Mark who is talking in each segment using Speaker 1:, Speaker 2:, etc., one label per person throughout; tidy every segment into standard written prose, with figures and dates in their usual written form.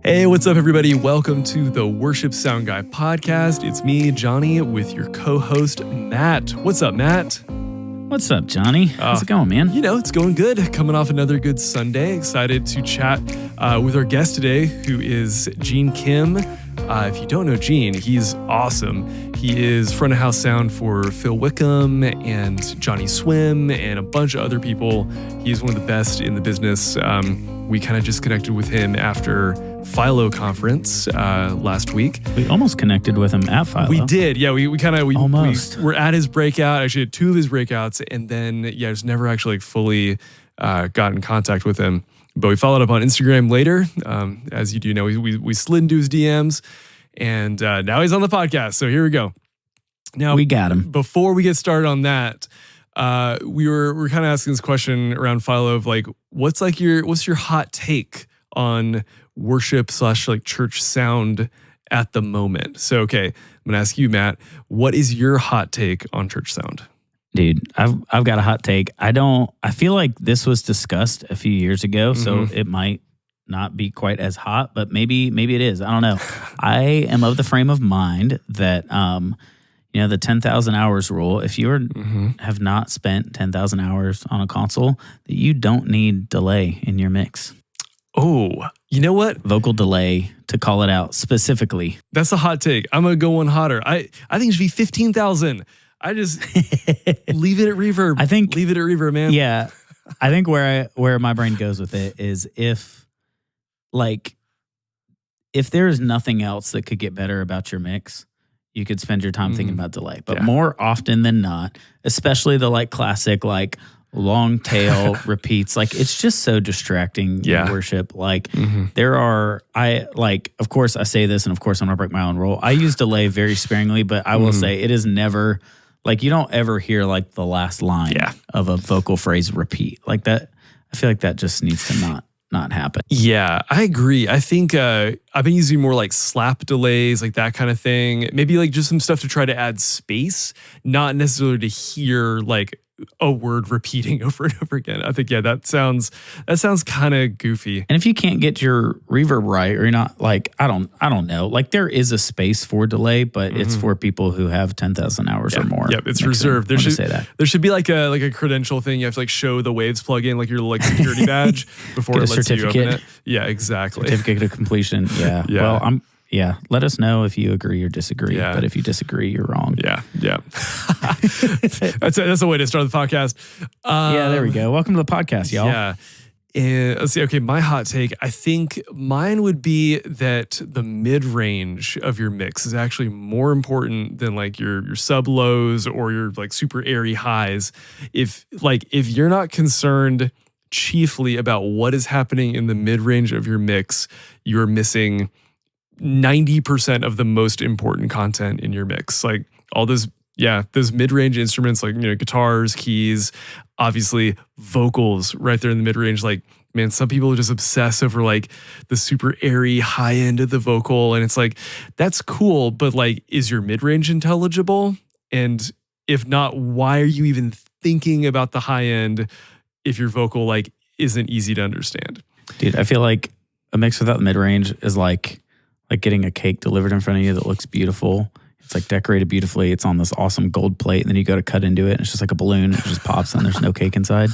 Speaker 1: Hey, what's up, everybody? Welcome to the Worship Sound Guy podcast. It's me, Johnny, with your co-host, Matt. What's up, Matt?
Speaker 2: What's up, Johnny? How's it going, man?
Speaker 1: You know, it's going good. Coming off another good Sunday. Excited to chat with our guest today, who is Gene Kim. If you don't know Gene, he's awesome. He is front of house sound for Phil Wickham and Johnnyswim and a bunch of other people. He's one of the best in the business. We kind of just connected with him after Philo conference last week.
Speaker 2: We almost connected with him at Philo.
Speaker 1: We did, yeah. We
Speaker 2: almost.
Speaker 1: We were at his breakout. Actually, had two of his breakouts, and then just never actually fully got in contact with him. But we followed up on Instagram later, as you do know. We slid into his DMs, and now he's on the podcast. So here we go. Now
Speaker 2: we got him.
Speaker 1: Before we get started on that, we were kind of asking this question around Philo of like, what's your hot take on worship / like church sound at the moment? So, okay, I'm going to ask you, Matt, what is your hot take on church sound?
Speaker 2: Dude, I've got a hot take. I feel like this was discussed a few years ago, so it might not be quite as hot, but maybe it is. I don't know. I am of the frame of mind that, the 10,000 hours rule, if you have not spent 10,000 hours on a console, that you don't need delay in your mix.
Speaker 1: Oh, you know what?
Speaker 2: Vocal delay, to call it out specifically.
Speaker 1: That's a hot take. I'm going to go one hotter. I think it should be 15,000. I just leave it at reverb. Leave it at reverb, man.
Speaker 2: Yeah. I think where my brain goes with it is if there is nothing else that could get better about your mix, you could spend your time thinking about delay. But more often than not, especially the classic long tail repeats, it's just so distracting in worship. Of course I say this, and of course I'm gonna break my own rule. I use delay very sparingly, but I will say it is never you don't ever hear the last line of a vocal phrase repeat like that. I feel like that just needs to not happen.
Speaker 1: Yeah, I agree. I think I've been using more slap delays, that kind of thing. Maybe just some stuff to try to add space, not necessarily to hear a word repeating over and over again. I think that sounds kind of goofy.
Speaker 2: And if you can't get your reverb right, or you're not I don't know. There is a space for delay, but it's for people who have 10,000 hours or more.
Speaker 1: Yep, it's reserved. There should be a credential thing. You have to show the Waves plugin, your security badge before it lets you open it. Yeah, exactly.
Speaker 2: Certificate of completion. Yeah. Well, let us know if you agree or disagree. Yeah. But if you disagree, you're wrong.
Speaker 1: Yeah. That's a way to start the podcast.
Speaker 2: There we go. Welcome to the podcast, y'all.
Speaker 1: Yeah. Let's see. Okay, my hot take. I think mine would be that the mid-range of your mix is actually more important than your sub lows or your super airy highs. If you're not concerned chiefly about what is happening in the mid-range of your mix, you're missing 90% of the most important content in your mix. All those mid-range instruments, guitars, keys, obviously vocals right there in the mid-range. Man, some people just obsess over the super airy high end of the vocal. And it's that's cool, but is your mid-range intelligible? And if not, why are you even thinking about the high end if your vocal isn't easy to understand?
Speaker 2: Dude, I feel like a mix without the mid-range is like getting a cake delivered in front of you that looks beautiful. It's decorated beautifully. It's on this awesome gold plate, and then you go to cut into it, and it's just a balloon. It just pops, and there's no cake inside.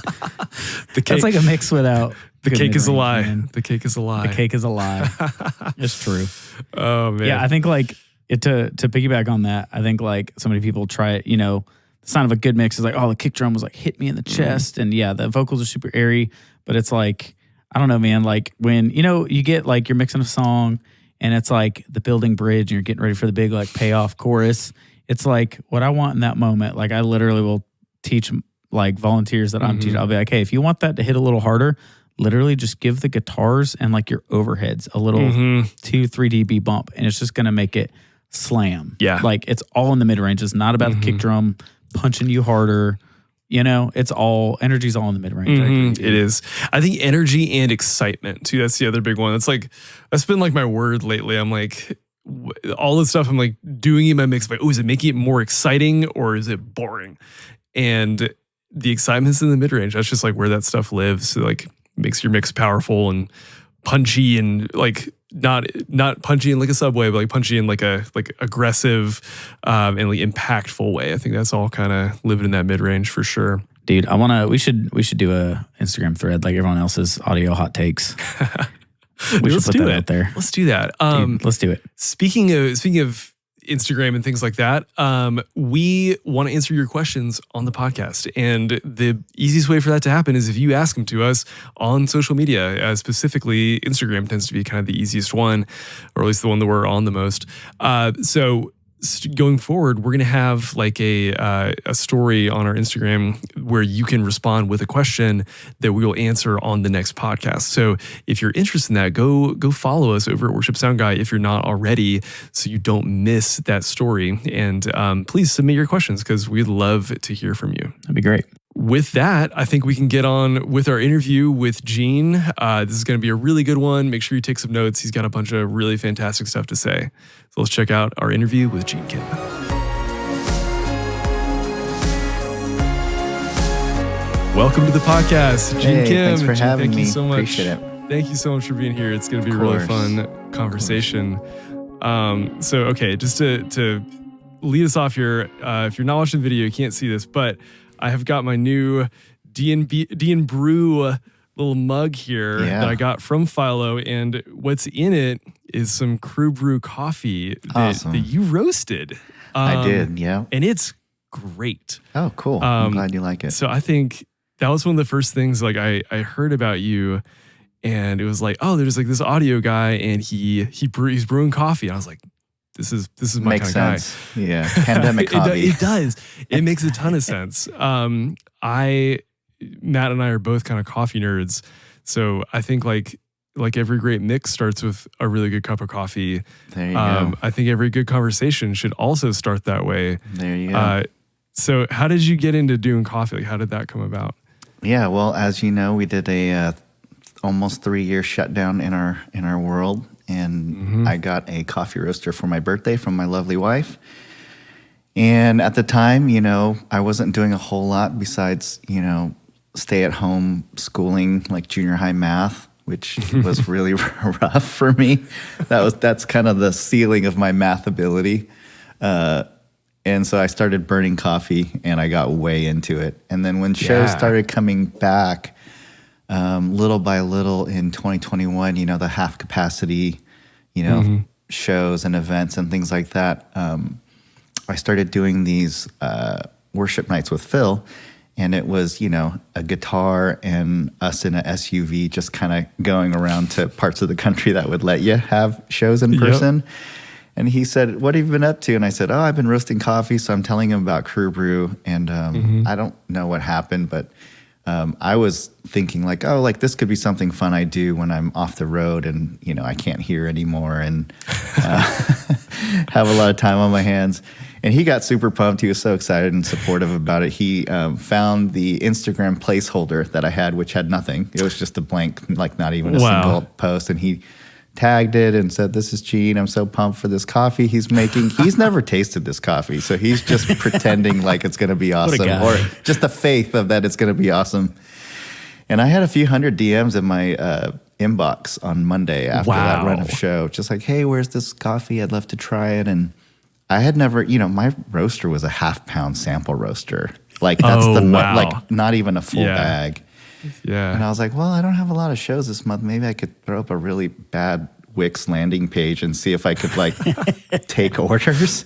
Speaker 2: That's a mix without
Speaker 1: the cake is a lie. Man. The cake is a lie.
Speaker 2: The cake is a lie. It's true.
Speaker 1: Oh man.
Speaker 2: Yeah, I think to piggyback on that, I think so many people try it. The sound of a good mix is the kick drum was hit me in the chest, and the vocals are super airy, but it's I don't know, man. When you get you're mixing a song. And it's the building bridge and you're getting ready for the big payoff chorus. It's what I want in that moment. I literally will teach volunteers that I'm teaching. I'll be hey, if you want that to hit a little harder, literally just give the guitars and your overheads a little 2-3 dB bump. And it's just going to make it slam.
Speaker 1: Yeah.
Speaker 2: It's all in the mid-range. It's not about the kick drum punching you harder. Energy's all in the mid-range.
Speaker 1: It is. I think energy and excitement too. That's the other big one. That's that's been my word lately. I'm all the stuff I'm doing in my mix. Is it making it more exciting or is it boring? And the excitement's in the mid-range. That's just where that stuff lives. Makes your mix powerful and punchy and not punchy in like a Subway, but like punchy in like aggressive and like impactful way. I think that's all kind of living in that mid range for sure.
Speaker 2: Dude, we should do a Instagram thread like everyone else's audio hot takes. We should put that out there.
Speaker 1: Let's do that.
Speaker 2: Dude, let's do it.
Speaker 1: Speaking of Instagram and things like that, we want to answer your questions on the podcast. And the easiest way for that to happen is if you ask them to us on social media. Specifically, Instagram tends to be kind of the easiest one, or at least the one that we're on the most. So going forward, we're going to have like a story on our Instagram where you can respond with a question that we will answer on the next podcast. So if you're interested in that, go follow us over at Worship Sound Guy if you're not already, so you don't miss that story. And please submit your questions because we'd love to hear from you.
Speaker 2: That'd be great.
Speaker 1: With that, I think we can get on with our interview with Gene. This is going to be a really good one. Make sure you take some notes. He's got a bunch of really fantastic stuff to say. So let's check out our interview with Gene Kim. Welcome to the podcast, Gene Kim.
Speaker 3: Thanks for having me.
Speaker 1: Thank you so much.
Speaker 3: Appreciate it.
Speaker 1: Thank you so much for being here. It's going to be a really fun conversation. Okay, just to lead us off here, if you're not watching the video, you can't see this, but I have got my new D&B Brew little mug here that I got from Philo, and what's in it is some Crew Brew coffee that you roasted.
Speaker 3: I did, yeah.
Speaker 1: And it's great.
Speaker 3: Oh, cool. I'm glad you like it.
Speaker 1: So I think that was one of the first things like I heard about you, and it was like, oh, there's like this audio guy, and he's brewing coffee. And I was like, This is my
Speaker 3: Makes
Speaker 1: kind of
Speaker 3: sense. Guy. Yeah, pandemic hobby.
Speaker 1: It does. It makes a ton of sense. Matt and I are both kind of coffee nerds, so I think like every great mix starts with a really good cup of coffee.
Speaker 3: There you go.
Speaker 1: I think every good conversation should also start that way.
Speaker 3: There you go.
Speaker 1: So how did you get into doing coffee? Like, how did that come about?
Speaker 3: Yeah, well, as you know, we did a almost 3-year shutdown in our world. And I got a coffee roaster for my birthday from my lovely wife. And at the time, I wasn't doing a whole lot besides, stay at home schooling, like junior high math, which was really rough for me. That's kind of the ceiling of my math ability. And so I started burning coffee and I got way into it. And then when shows started coming back, little by little in 2021, the half capacity, shows and events and things like that. I started doing these worship nights with Phil, and it was, a guitar and us in a SUV just kind of going around to parts of the country that would let you have shows in person. Yep. And he said, "What have you been up to?" And I said, "Oh, I've been roasting coffee." So I'm telling him about Crew Brew, and I don't know what happened, but I was thinking like, oh, like this could be something fun I do when I'm off the road and, I can't hear anymore and have a lot of time on my hands. And he got super pumped. He was so excited and supportive about it. He found the Instagram placeholder that I had, which had nothing. It was just a blank, like not even a single post. And he tagged it and said, "This is Gene. I'm so pumped for this coffee he's making." He's never tasted this coffee, so he's just pretending like it's going to be awesome, or just the faith of that it's going to be awesome. And I had a few hundred DMs in my inbox on Monday after that run of show, just like, "Hey, where's this coffee? I'd love to try it." And I had never, my roaster was a 1/2 pound sample roaster. Like that's like not even a full bag. Yeah. And I was like, well, I don't have a lot of shows this month. Maybe I could throw up a really bad Wix landing page and see if I could like take orders.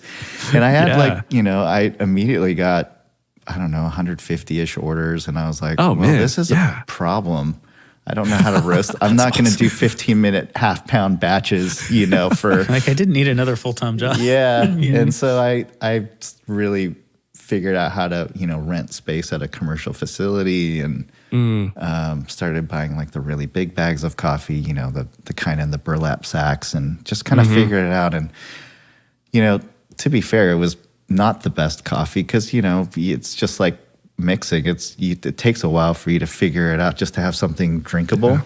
Speaker 3: And I had I immediately got, 150-ish orders. And I was like, this is a problem. I don't know how to roast. I'm not going to do 15-minute 1/2 pound batches, for.
Speaker 2: Like I didn't need another full-time job.
Speaker 3: Yeah. And so I really figured out how to, rent space at a commercial facility and started buying like the really big bags of coffee, the kind in the burlap sacks, and just kind of figured it out. And, to be fair, it was not the best coffee because, it's just like mixing. It takes a while for you to figure it out just to have something drinkable. Yeah.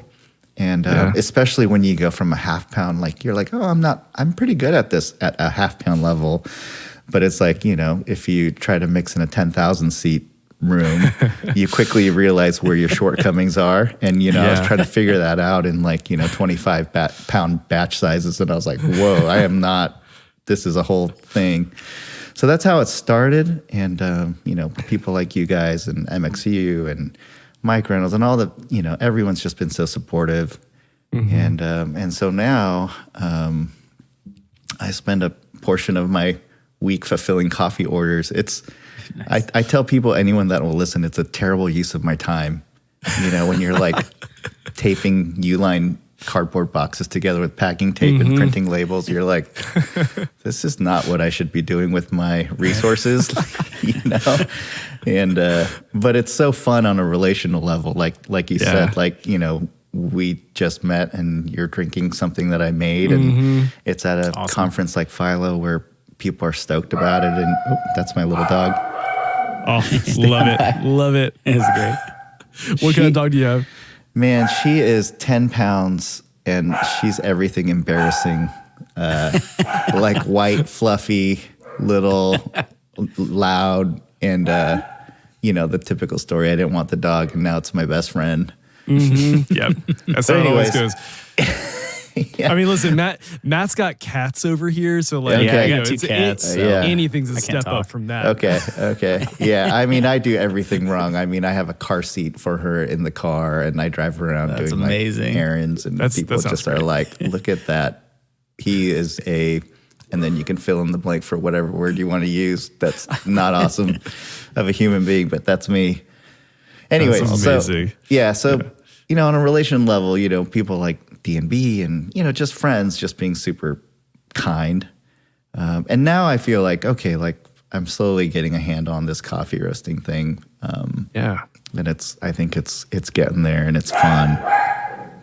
Speaker 3: And especially when you go from a 1/2 pound, like you're like, oh, I'm pretty good at this at a 1/2 pound level. But it's like, if you try to mix in a 10,000 seat room, you quickly realize where your shortcomings are. And, I was trying to figure that out in 25 pound batch sizes. And I was like, whoa, this is a whole thing. So that's how it started. And, people like you guys and MXU and Mike Reynolds and all the, everyone's just been so supportive. And so now I spend a portion of my week fulfilling coffee orders. Nice. I tell people, anyone that will listen, it's a terrible use of my time. When you're like taping Uline cardboard boxes together with packing tape and printing labels, you're like, this is not what I should be doing with my resources, And but it's so fun on a relational level, like you said, we just met and you're drinking something that I made, and it's at a conference like Philo where people are stoked about it. And that's my little dog.
Speaker 1: Oh, love it. Love it.
Speaker 2: It's great.
Speaker 1: What kind of dog do you have?
Speaker 3: Man, she is 10 pounds and she's everything embarrassing. Like white, fluffy, little, loud, and, the typical story. I didn't want the dog and now it's my best friend.
Speaker 1: Yep. That's how it always goes.
Speaker 3: Yeah.
Speaker 1: I mean, listen, Matt's got cats over here, so like,
Speaker 2: I got two cats. So
Speaker 1: anything's a step up from that.
Speaker 3: Okay. Yeah, I mean, I do everything wrong. I mean, I have a car seat for her in the car, and I drive her around doing
Speaker 2: amazing.
Speaker 3: my errands, and people just are like, look at that. He is and then you can fill in the blank for whatever word you want to use. That's not awesome of a human being, but that's me. Anyway, so on a relation level, people like D&B and, just friends just being super kind. And now I feel like, okay, like I'm slowly getting a hand on this coffee roasting thing. And I think it's getting there and it's fun.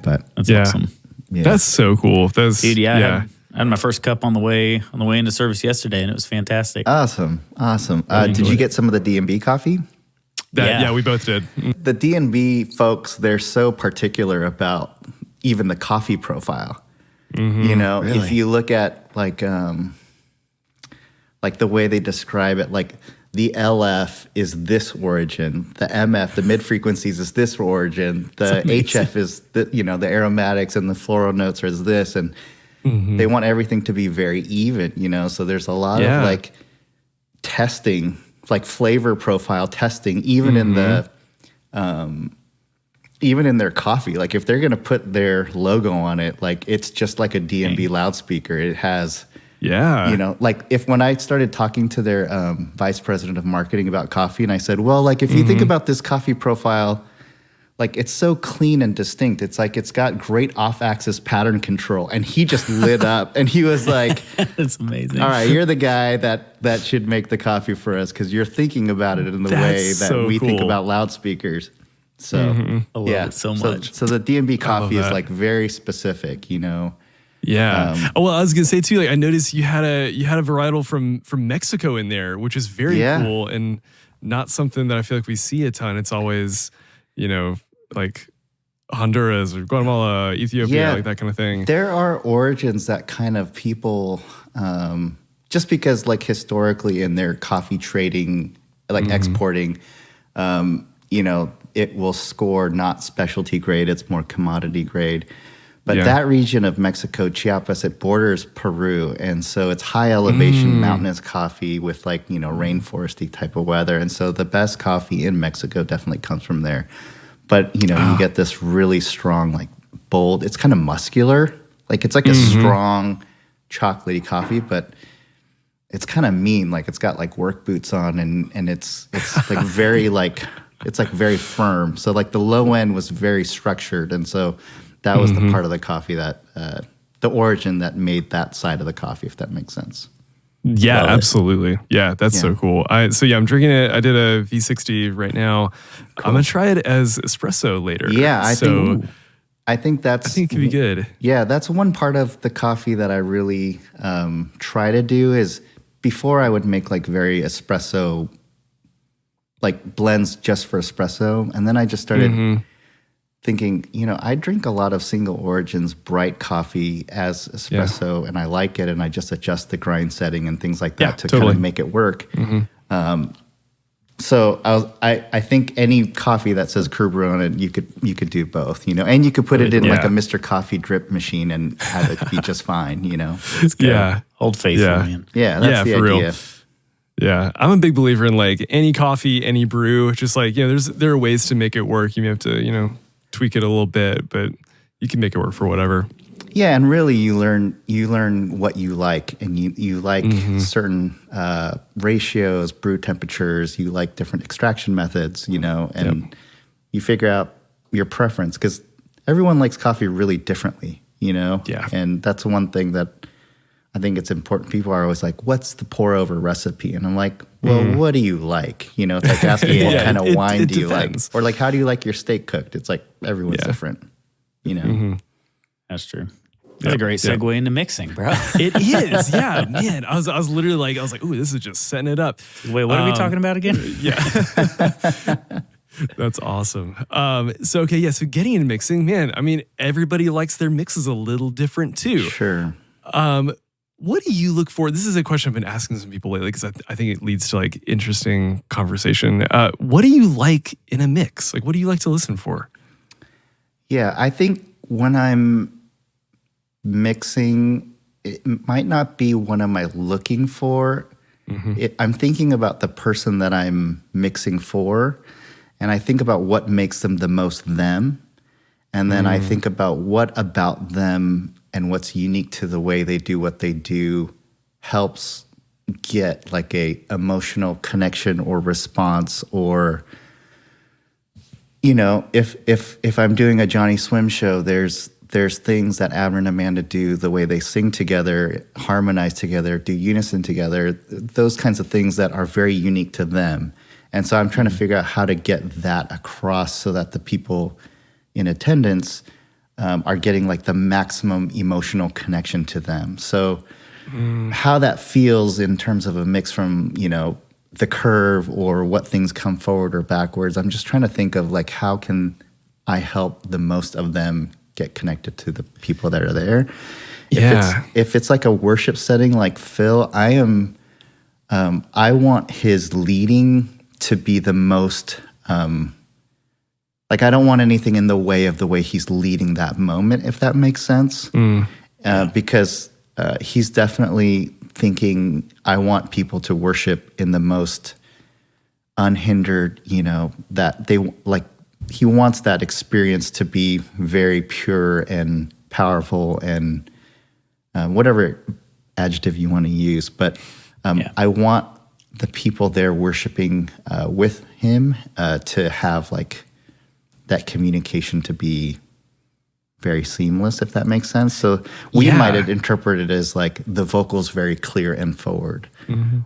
Speaker 3: But
Speaker 2: that's awesome.
Speaker 3: Yeah.
Speaker 1: That's so cool.
Speaker 2: Dude, I had my first cup on the way into service yesterday, and it was fantastic.
Speaker 3: Awesome. Did you get some of the D&B coffee?
Speaker 1: Yeah, we both did.
Speaker 3: The D&B folks, they're so particular about even the coffee profile. Really? If you look at like the way they describe it, like the LF is this origin, the MF, the mid frequencies is this origin, the HF is the aromatics and the floral notes are this, and they want everything to be very even. So there's a lot of like testing, like flavor profile testing, even in the even in their coffee. Like if they're going to put their logo on it, like it's just like a D&B loudspeaker. It has, like when I started talking to their vice president of marketing about coffee, and I said, well, like if you think about this coffee profile, like it's so clean and distinct. It's like it's got great off-axis pattern control. And he just lit up and he was like,
Speaker 2: that's amazing.
Speaker 3: All right, you're the guy that should make the coffee for us because you're thinking about it in the way that we think about loudspeakers. So
Speaker 2: I love it so much.
Speaker 3: So the D&B coffee is like very specific,
Speaker 1: Yeah. Well, I was gonna say too. Like, I noticed you had a varietal from Mexico in there, which is very cool and not something that I feel like we see a ton. It's always, like Honduras or Guatemala, Ethiopia, like that kind of thing.
Speaker 3: There are origins that kind of people, just because like historically in their coffee trading, like exporting, it will score not specialty grade, it's more commodity grade. But that region of Mexico, Chiapas, it borders Peru. And so it's high elevation mountainous coffee with like, rainforesty type of weather. And so the best coffee in Mexico definitely comes from there. But, you get this really strong, like bold, it's kind of muscular. Like it's like a strong chocolatey coffee, but it's kind of mean. Like it's got like work boots on and it's like very like, it's like very firm. So like the low end was very structured. And so that was the part of the coffee that, the origin that made that side of the coffee, if that makes sense.
Speaker 1: Yeah, absolutely. Yeah, that's so cool. I'm drinking it. I did a V60 right now. Cool. I'm going to try it as espresso later.
Speaker 3: Yeah, I think it could
Speaker 1: be good.
Speaker 3: Yeah, that's one part of the coffee that I really try to do is before I would make like very espresso, like blends just for espresso. And then I just started thinking, I drink a lot of single origins, bright coffee as espresso, and I like it, and I just adjust the grind setting and things like that to kind of make it work. So I think any coffee that says crew brew on it, you could do both, and you could put it in like a Mr. Coffee drip machine and have it be just fine,
Speaker 2: It's good.
Speaker 1: Yeah.
Speaker 2: Old Faithful,
Speaker 1: Yeah.
Speaker 2: man.
Speaker 3: Yeah, that's the
Speaker 1: for
Speaker 3: idea.
Speaker 1: real. Yeah, I'm a big believer in like any coffee, any brew. Just like there are ways to make it work. You may have to tweak it a little bit, but you can make it work for whatever.
Speaker 3: Yeah, and really you learn what you like, and you like certain ratios, brew temperatures. You like different extraction methods, and you figure out your preference because everyone likes coffee really differently,
Speaker 1: Yeah.
Speaker 3: And that's one thing that I think it's important. People are always like, "What's the pour over recipe?" And I'm like, "Well, what do you like?" It's like asking what kind of wine do you
Speaker 1: depends.
Speaker 3: like, or like how do you like your steak cooked? It's like everyone's different,
Speaker 2: That's true. That's a great segue into mixing, bro.
Speaker 1: It is, yeah, man. I was literally like, ooh, this is just setting it up.
Speaker 2: Wait, what are we talking about again?
Speaker 1: Yeah. That's awesome. So getting into mixing, man, I mean, everybody likes their mixes a little different too.
Speaker 3: Sure.
Speaker 1: What do you look for? This is a question I've been asking some people lately because I think it leads to like interesting conversation. What do you like in a mix? Like, what do you like to listen for?
Speaker 3: Yeah, I think when I'm mixing, it might not be what am I looking for. I'm thinking about the person that I'm mixing for, and I think about what makes them the most them, and then I think about what about them and what's unique to the way they do what they do helps get like a emotional connection or response, or if I'm doing a Johnnyswim show, there's things that Abner and Amanda do, the way they sing together, harmonize together, do unison together, those kinds of things that are very unique to them. And so I'm trying to figure out how to get that across so that the people in attendance are getting like the maximum emotional connection to them. So how that feels in terms of a mix from, the curve or what things come forward or backwards, I'm just trying to think of like, how can I help the most of them get connected to the people that are there? If it's like a worship setting like Phil, I want his leading to be the most, I don't want anything in the way of the way he's leading that moment, if that makes sense. Because he's definitely thinking, I want people to worship in the most unhindered, that they like, he wants that experience to be very pure and powerful and whatever adjective you want to use. But I want the people there worshiping with him to have like that communication to be very seamless, if that makes sense. So we might have interpreted it as like the vocals very clear and forward,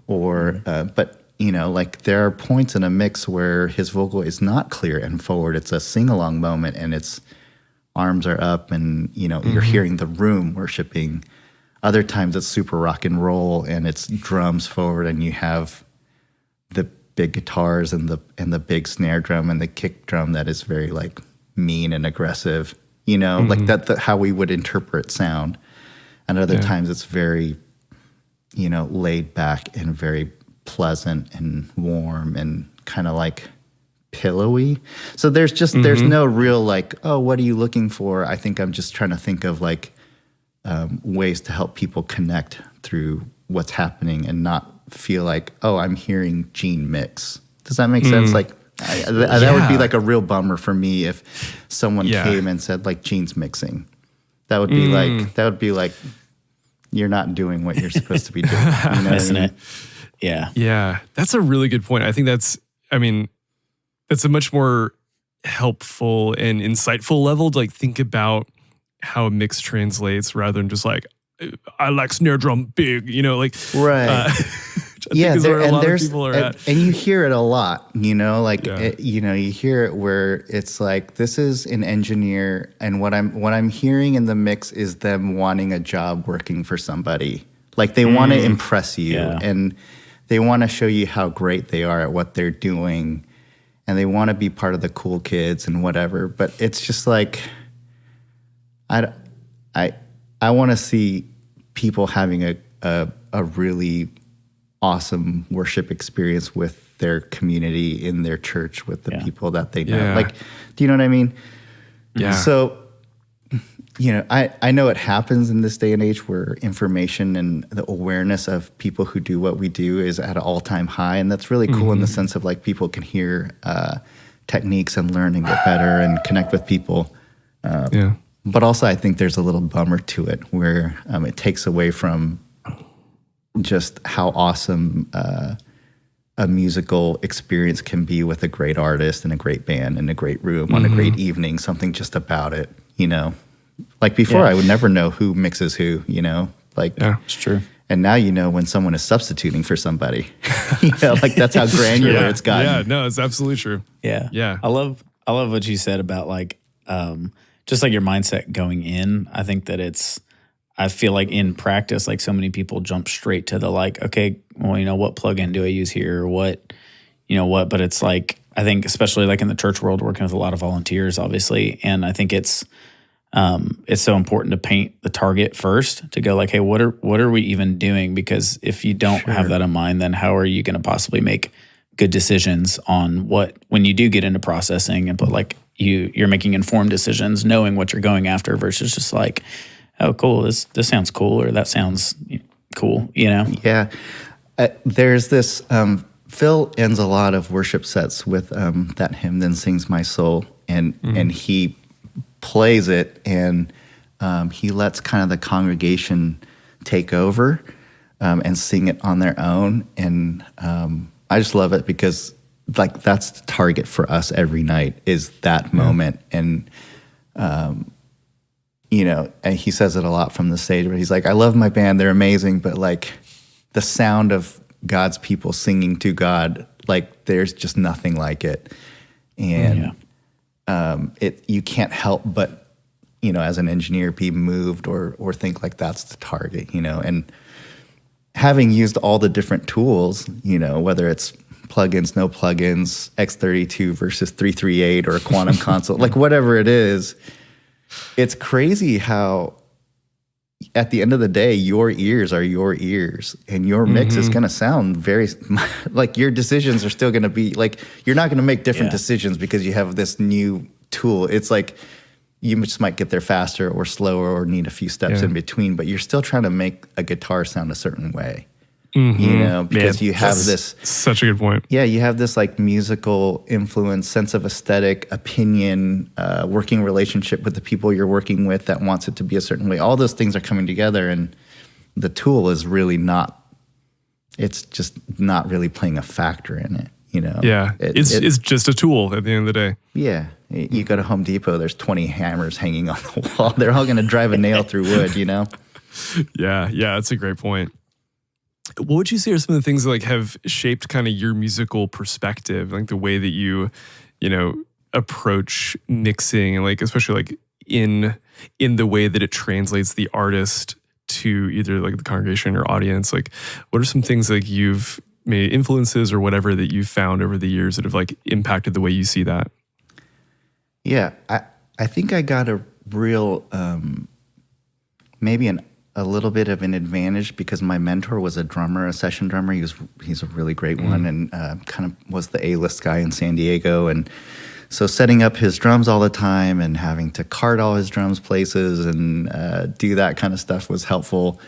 Speaker 3: or but like there are points in a mix where his vocal is not clear and forward. It's a sing-along moment, and its arms are up, and you're hearing the room worshiping. Other times it's super rock and roll, and it's drums forward, and you have the big guitars and the big snare drum and the kick drum that is very like mean and aggressive. Like that's how we would interpret sound. And other times it's very, laid back and very pleasant and warm and kind of like pillowy. So there's no real like, oh, what are you looking for? I think I'm just trying to think of like ways to help people connect through what's happening and not feel like, oh, I'm hearing Gene mix. Does that make sense? Like, that would be like a real bummer for me if someone came and said like Gene's mixing. That would be like you're not doing what you're supposed to be doing,
Speaker 2: isn't it? Yeah.
Speaker 1: Yeah, that's a really good point. I think that's a much more helpful and insightful level to like think about how a mix translates rather than just like, I like snare drum big,
Speaker 3: right.
Speaker 1: Is where a lot of people are at.
Speaker 3: And you hear it a lot, you hear it where it's like, this is an engineer, and what I'm hearing in the mix is them wanting a job working for somebody. Like they want to impress you, and they want to show you how great they are at what they're doing, and they want to be part of the cool kids and whatever. But it's just like, I want to see people having a really awesome worship experience with their community in their church with the people that they know.
Speaker 1: Yeah.
Speaker 3: Like, do you know what I mean?
Speaker 1: Yeah.
Speaker 3: So, I know it happens in this day and age where information and the awareness of people who do what we do is at an all-time high. And that's really cool in the sense of like people can hear techniques and learn and get better and connect with people. But also I think there's a little bummer to it where it takes away from just how awesome a musical experience can be with a great artist and a great band and a great room on a great evening, something just about it, Like before, I would never know who mixes who, Like,
Speaker 2: it's true.
Speaker 3: And now when someone is substituting for somebody, like that's how granular it's gotten.
Speaker 1: Yeah, no, it's absolutely true.
Speaker 2: Yeah.
Speaker 1: Yeah.
Speaker 2: I love what you said about like just like your mindset going in. I think that I feel like in practice, like so many people jump straight to the like, okay, well, what plugin do I use here or what, but it's like, I think especially like in the church world, working with a lot of volunteers, obviously. And I think it's so important to paint the target first to go like, hey, what are we even doing? Because if you don't have that in mind, then how are you going to possibly make good decisions on when you do get into processing and like you're making informed decisions, knowing what you're going after versus just like, oh, cool, this sounds cool or that sounds cool,
Speaker 3: Yeah. There's this, Phil ends a lot of worship sets with that hymn, Then Sings My Soul, and he plays it and he lets kind of the congregation take over and sing it on their own. And I just love it because like that's the target for us every night is that moment. And, and he says it a lot from the stage, but he's like, I love my band. They're amazing. But like the sound of God's people singing to God, like there's just nothing like it. And you can't help but, as an engineer, be moved or think like that's the target, and having used all the different tools, whether it's plugins, no plugins, X32 versus 338 or a quantum console, like whatever it is, it's crazy how at the end of the day, your ears are your ears and your mix is going to sound very like your decisions are still going to be like, you're not going to make different decisions because you have this new tool. It's like you just might get there faster or slower or need a few steps in between, but you're still trying to make a guitar sound a certain way. Because you have this
Speaker 1: such a good point.
Speaker 3: Yeah, you have this like musical influence, sense of aesthetic, opinion, working relationship with the people you're working with that wants it to be a certain way. All those things are coming together, and the tool is really it's just not really playing a factor in it.
Speaker 1: Yeah, it's just a tool at the end of the day.
Speaker 3: Yeah, you go to Home Depot, there's 20 hammers hanging on the wall. They're all going to drive a nail through wood.
Speaker 1: Yeah, that's a great point. What would you say are some of the things that like have shaped kind of your musical perspective, like the way that you approach mixing and like especially like in the way that it translates the artist to either like the congregation or audience? Like what are some things like you've made influences or whatever that you've found over the years that have like impacted the way you see that? Yeah,
Speaker 3: I think I got a real maybe a little bit of an advantage because my mentor was a session drummer. He's a really great one and kind of was the A-list guy in San Diego. And so setting up his drums all the time and having to cart all his drums places and do that kind of stuff was helpful.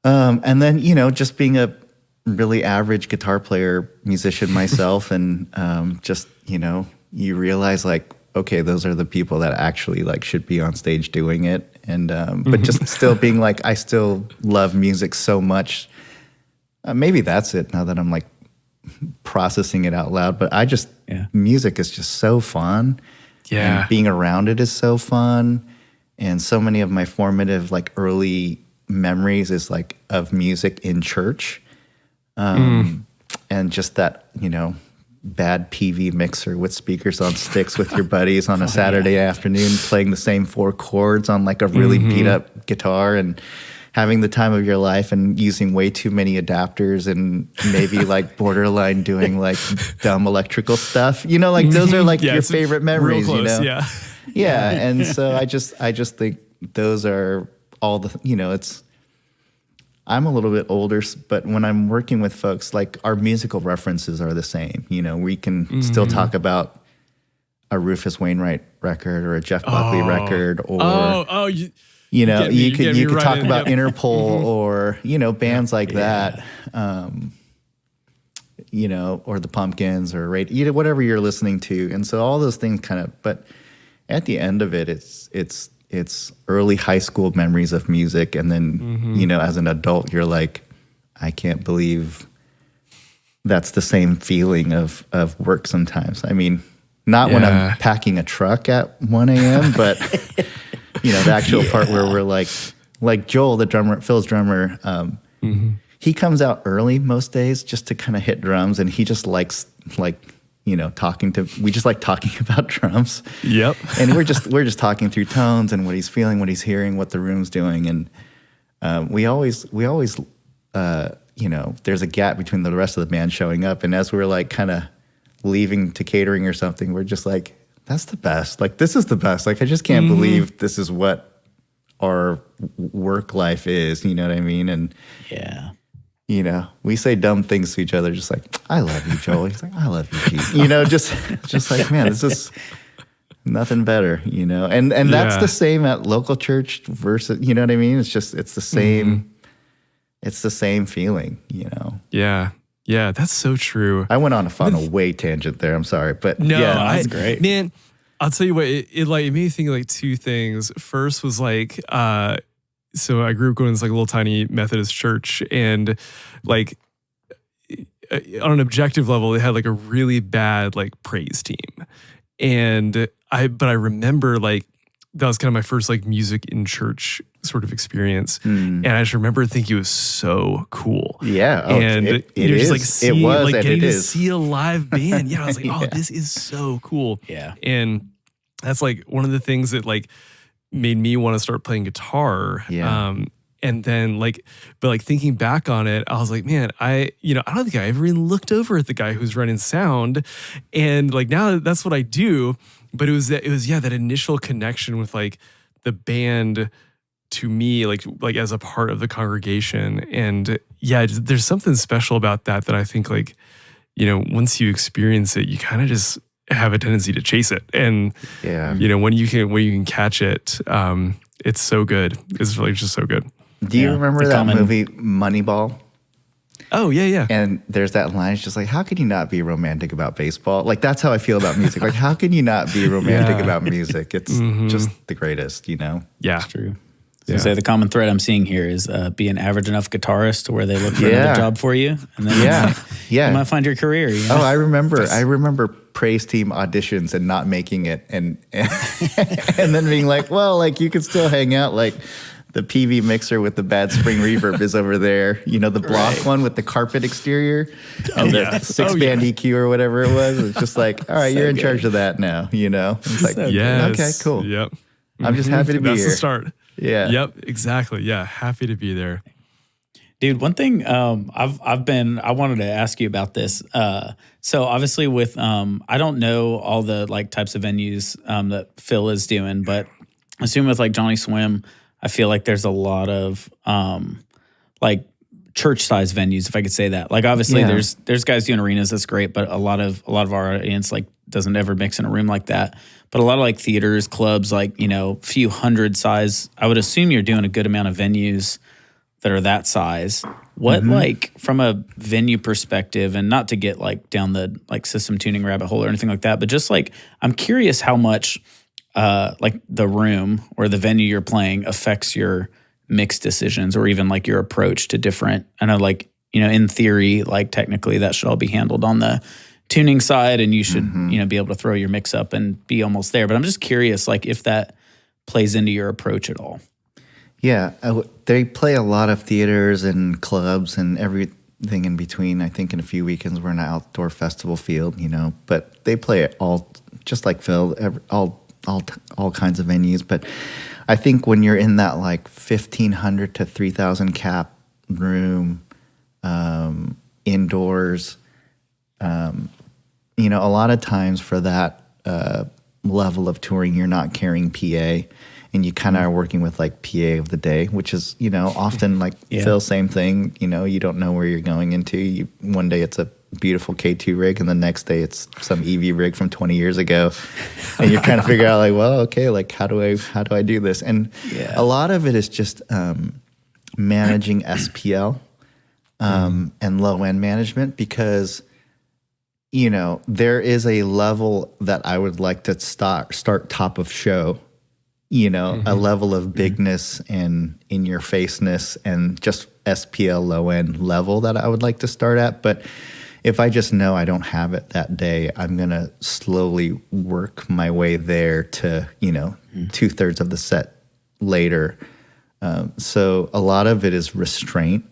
Speaker 3: And then, just being a really average guitar player, musician myself and just, you realize like, okay, those are the people that actually like should be on stage doing it. And, but just still being like, I still love music so much. Maybe that's it now that I'm like processing it out loud, but music is just so fun.
Speaker 1: Yeah.
Speaker 3: And being around it is so fun. And so many of my formative, like early memories is like of music in church. And just that, bad PV mixer with speakers on sticks with your buddies on a Saturday afternoon, playing the same 4 chords on like a really beat up guitar and having the time of your life and using way too many adapters and maybe like borderline doing like dumb electrical stuff, like those are like your favorite memories,
Speaker 1: real close,
Speaker 3: Yeah. And so I just think those are all the, I'm a little bit older, but when I'm working with folks, like our musical references are the same. You know, we can still talk about a Rufus Wainwright record or a Jeff Buckley record, or you could talk about Interpol or bands like that, or the Pumpkins or whatever you're listening to, and so all those things kind of. But at the end of it, it's early high school memories of music, and then as an adult, you're like, I can't believe that's the same feeling of work sometimes. I mean, not when I'm packing a truck at 1 a.m., but the actual part where we're like Joel, the drummer, Phil's drummer, he comes out early most days just to kind of hit drums, and he just likes we just like talking about drums.
Speaker 1: Yep.
Speaker 3: And we're just talking through tones and what he's feeling, what he's hearing, what the room's doing. And we always there's a gap between the rest of the band showing up. And as we're like kind of leaving to catering or something, we're just like, that's the best. Like, this is the best. Like, I just can't believe this is what our work life is. You know what I mean? And we say dumb things to each other, just like, I love you, Joel. He's like, I love you, Pete. Just like, man, this is nothing better, And that's the same at local church versus, you know what I mean? It's the same, it's the same feeling,
Speaker 1: Yeah. Yeah, that's so true.
Speaker 3: I went on a way tangent there. I'm sorry, but
Speaker 1: no,
Speaker 2: that's great,
Speaker 1: man. I'll tell you what, it made me think like two things. First was like, so I grew up going to this like little tiny Methodist church, and like on an objective level, they had like a really bad like praise team, but I remember like that was kind of my first like music in church sort of experience, and I just remember thinking it was so cool.
Speaker 3: Yeah,
Speaker 1: and
Speaker 3: it is.
Speaker 1: Just like
Speaker 3: It was,
Speaker 1: like
Speaker 3: and
Speaker 1: getting
Speaker 3: it
Speaker 1: to
Speaker 3: is.
Speaker 1: see a live band. Yeah, I was like, oh, this is so cool.
Speaker 2: Yeah,
Speaker 1: and that's like one of the things that like made me want to start playing guitar.
Speaker 3: Yeah.
Speaker 1: And then but thinking back on it, I was like, man, I don't think I ever even looked over at the guy who's running sound. And like now that's what I do. But it was that initial connection with like the band to me, like as a part of the congregation. And there's something special about that I think like, once you experience it, you kind of just have a tendency to chase it. And when you can catch it, it's so good. It's really just so good.
Speaker 3: Do you remember that movie Moneyball?
Speaker 1: Oh, yeah.
Speaker 3: And there's that line, it's just like, how can you not be romantic about baseball? Like, that's how I feel about music. Like, how can you not be romantic about music? It's just the greatest,
Speaker 1: Yeah.
Speaker 2: It's true. I was gonna say the common thread I'm seeing here is be an average enough guitarist to where they look for another job for you, and then you might find your career.
Speaker 3: Oh, I remember praise team auditions and not making it, and then being like, well, like you could still hang out. Like the PV mixer with the bad spring reverb is over there. The block one with the carpet exterior and the 6-band EQ or whatever it was. It's just like, all right, you're in charge of that now. It's like, okay, cool.
Speaker 1: Yep.
Speaker 3: I'm just happy to be here.
Speaker 1: That's the start.
Speaker 3: Yeah.
Speaker 1: Yep. Exactly. Yeah. Happy to be there.
Speaker 2: Dude, one thing I wanted to ask you about this. So obviously with I don't know all the like types of venues that Phil is doing, but I assume with like Johnnyswim, I feel like there's a lot of like church size venues, if I could say that. Like obviously there's guys doing arenas, that's great, but a lot of our audience like doesn't ever mix in a room like that. But a lot of like theaters, clubs, like, few hundred size, I would assume you're doing a good amount of venues that are that size. What like from a venue perspective, and not to get like down the like system tuning rabbit hole or anything like that, but just like I'm curious how much like the room or the venue you're playing affects your mix decisions or even like your approach to different. I know like, in theory, like technically that should all be handled on the tuning side, and you should, be able to throw your mix up and be almost there. But I'm just curious, like if that plays into your approach at all.
Speaker 3: Yeah, they play a lot of theaters and clubs and everything in between. I think in a few weekends we're in an outdoor festival field, but they play it all, just like Phil, all kinds of venues. But I think when you're in that like 1,500 to 3,000 cap room, indoors, a lot of times for that level of touring, you're not carrying PA. and you kind of are working with like PA of the day, which is, often like Phil, same thing. You don't know where you're going into. One day it's a beautiful K2 rig, and the next day it's some EV rig from 20 years ago, and you're trying to figure out like, well, okay, like how do I do this? And a lot of it is just managing SPL and low end management, because there is a level that I would like to start top of show, a level of bigness and in your faceness and just SPL low end level that I would like to start at. But if I just know I don't have it that day, I'm going to slowly work my way there to, 2/3 of the set later. So a lot of it is restraint,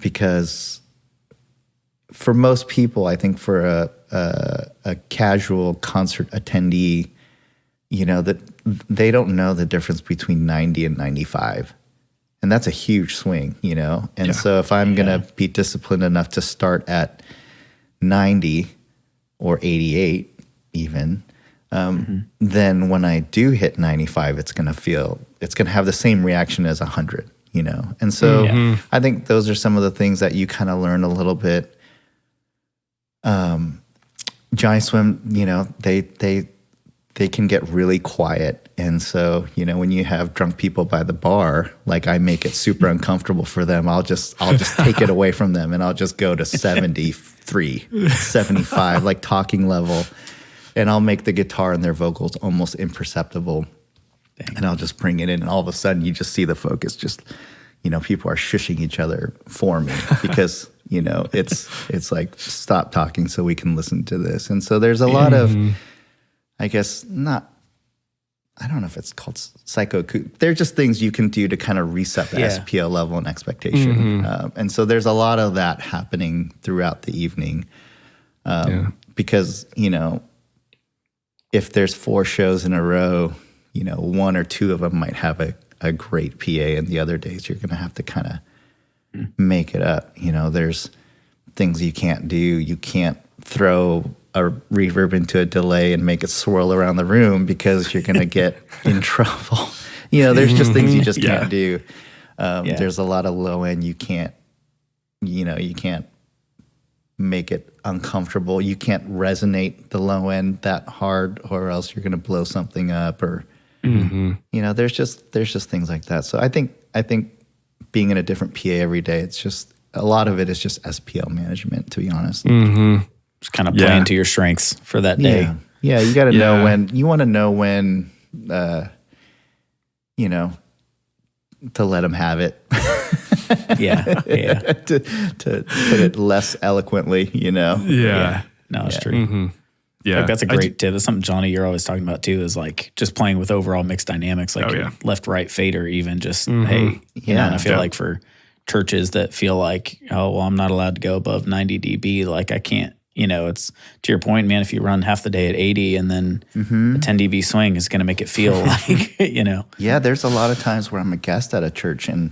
Speaker 3: because for most people, I think for a casual concert attendee, that they don't know the difference between 90 and 95. And that's a huge swing, And so if I'm going to be disciplined enough to start at 90 or 88 even, then when I do hit 95, it's going to have the same reaction as 100, And so I think those are some of the things that you kind of learn a little bit. Johnnyswim, they can get really quiet. And so, when you have drunk people by the bar, like I make it super uncomfortable for them. I'll just take it away from them, and I'll just go to 73, 75, like talking level. And I'll make the guitar and their vocals almost imperceptible. Dang. And I'll just bring it in, and all of a sudden you just see the focus just, people are shushing each other for me because, it's like, stop talking so we can listen to this. And so there's a lot of, I guess, I don't know if it's called psycho. They're just things you can do to kind of reset the SPL level and expectation. And so there's a lot of that happening throughout the evening, because, if there's 4 shows in a row, 1 or 2 of them might have a great PA, and the other days you're going to have to kind of make it up. There's things you can't do. You can't throw a reverb into a delay and make it swirl around the room because you're going to get in trouble. There's just things you just can't do. There's a lot of low end. You can't make it uncomfortable. You can't resonate the low end that hard, or else you're going to blow something up, or, there's just things like that. So I think being in a different PA every day, it's just, a lot of it is just SPL management, to be honest.
Speaker 2: Just kind of playing to your strengths for that day.
Speaker 3: Yeah. You got to know when, you want to know when, to let them have it. To put it less eloquently, No,
Speaker 2: it's true. Yeah, like that's a great tip. That's something, Johnny, you're always talking about too, is like just playing with overall mixed dynamics, like your left, right fader, even just, hey, and I feel like for churches that feel like, oh, well, I'm not allowed to go above 90 dB, like I can't, it's to your point, man, if you run half the day at 80 and then a 10 dB swing is going to make it feel like,
Speaker 3: Yeah, there's a lot of times where I'm a guest at a church and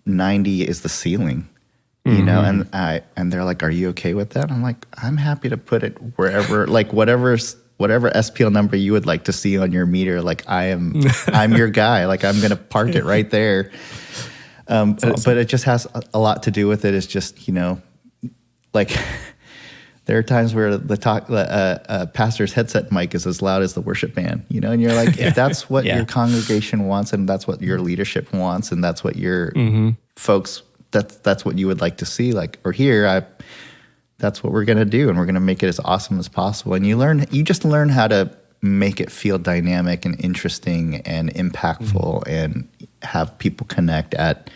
Speaker 3: 90 is the ceiling. And they're like, "Are you okay with that?" I'm like, "I'm happy to put it wherever, like whatever SPL number you would like to see on your meter. Like I'm your guy. Like I'm gonna park it right there." Awesome. But it just has a lot to do with it. It's just like there are times where the pastor's headset mic is as loud as the worship band. And you're like, if that's what your congregation wants, and that's what your leadership wants, and that's what your folks. That's what you would like to see, like, or hear. That's what we're gonna do, and we're gonna make it as awesome as possible. And you just learn how to make it feel dynamic and interesting and impactful, and have people connect at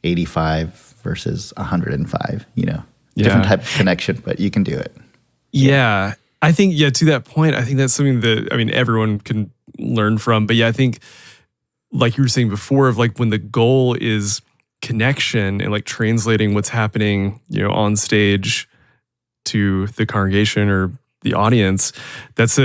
Speaker 3: 85 versus 105. Different type of connection, but you can do it.
Speaker 1: Yeah, I think to that point, I think that's something that everyone can learn from. But I think, like you were saying before, of like when the goal is connection and like translating what's happening, on stage to the congregation or the audience, that's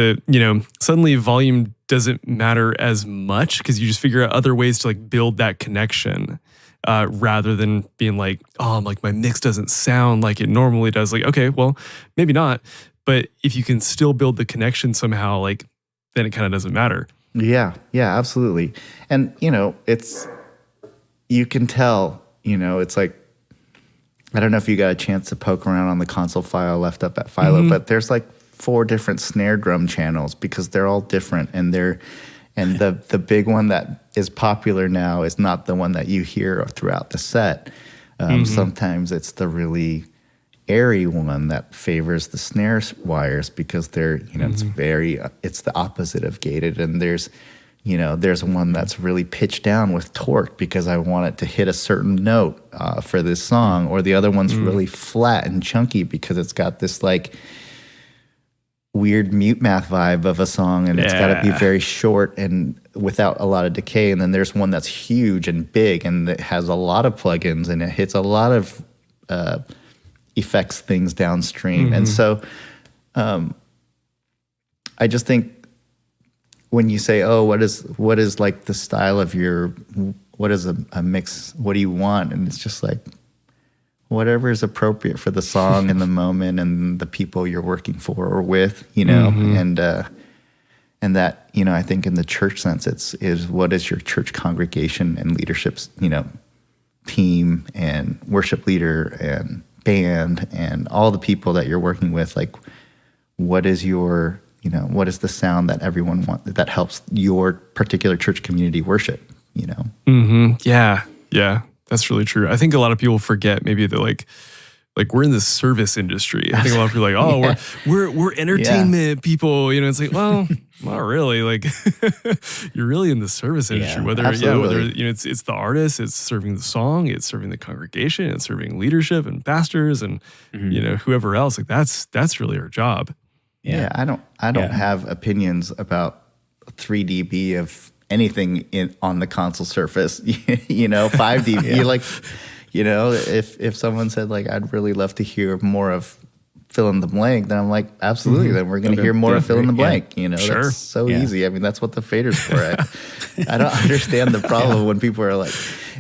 Speaker 1: suddenly volume doesn't matter as much, because you just figure out other ways to like build that connection, rather than being like, oh, like my mix doesn't sound like it normally does. Like, okay, well, maybe not, but if you can still build the connection somehow, like then it kind of doesn't matter.
Speaker 3: Yeah, yeah, absolutely. And, you can tell, it's like, I don't know if you got a chance to poke around on the console file left up at Philo, but there's like 4 different snare drum channels because they're all different, and the big one that is popular now is not the one that you hear throughout the set. Sometimes it's the really airy one that favors the snare wires because they're, it's the opposite of gated. And there's one that's really pitched down with torque because I want it to hit a certain note for this song, or the other one's really flat and chunky because it's got this like weird mute math vibe of a song, and it's got to be very short and without a lot of decay. And then there's one that's huge and big and it has a lot of plugins and it hits a lot of effects things downstream. And so I just think when you say, oh, what is like the style of what is a mix, what do you want? And it's just like whatever is appropriate for the song and the moment and the people you're working for or with, and that, I think in the church sense, is what is your church congregation and leadership's, team and worship leader and band and all the people that you're working with, like what is your, what is the sound that everyone wants that helps your particular church community worship,
Speaker 1: Yeah, that's really true. I think a lot of people forget maybe that like we're in the service industry. I think a lot of people are like, oh, we're entertainment people. It's like, well, not really. Like you're really in the service industry. Whether it's the artist, it's serving the song, it's serving the congregation, it's serving leadership and pastors and whoever else. Like that's really our job.
Speaker 3: Yeah, I don't have opinions about 3 dB of anything on the console surface. 5 dB. If someone said like I'd really love to hear more of fill in the blank, then I'm like, absolutely. Then we're going to hear more of fill in the blank.
Speaker 1: Sure.
Speaker 3: That's so easy. I mean, that's what the fader's for. I don't understand the problem when people are like,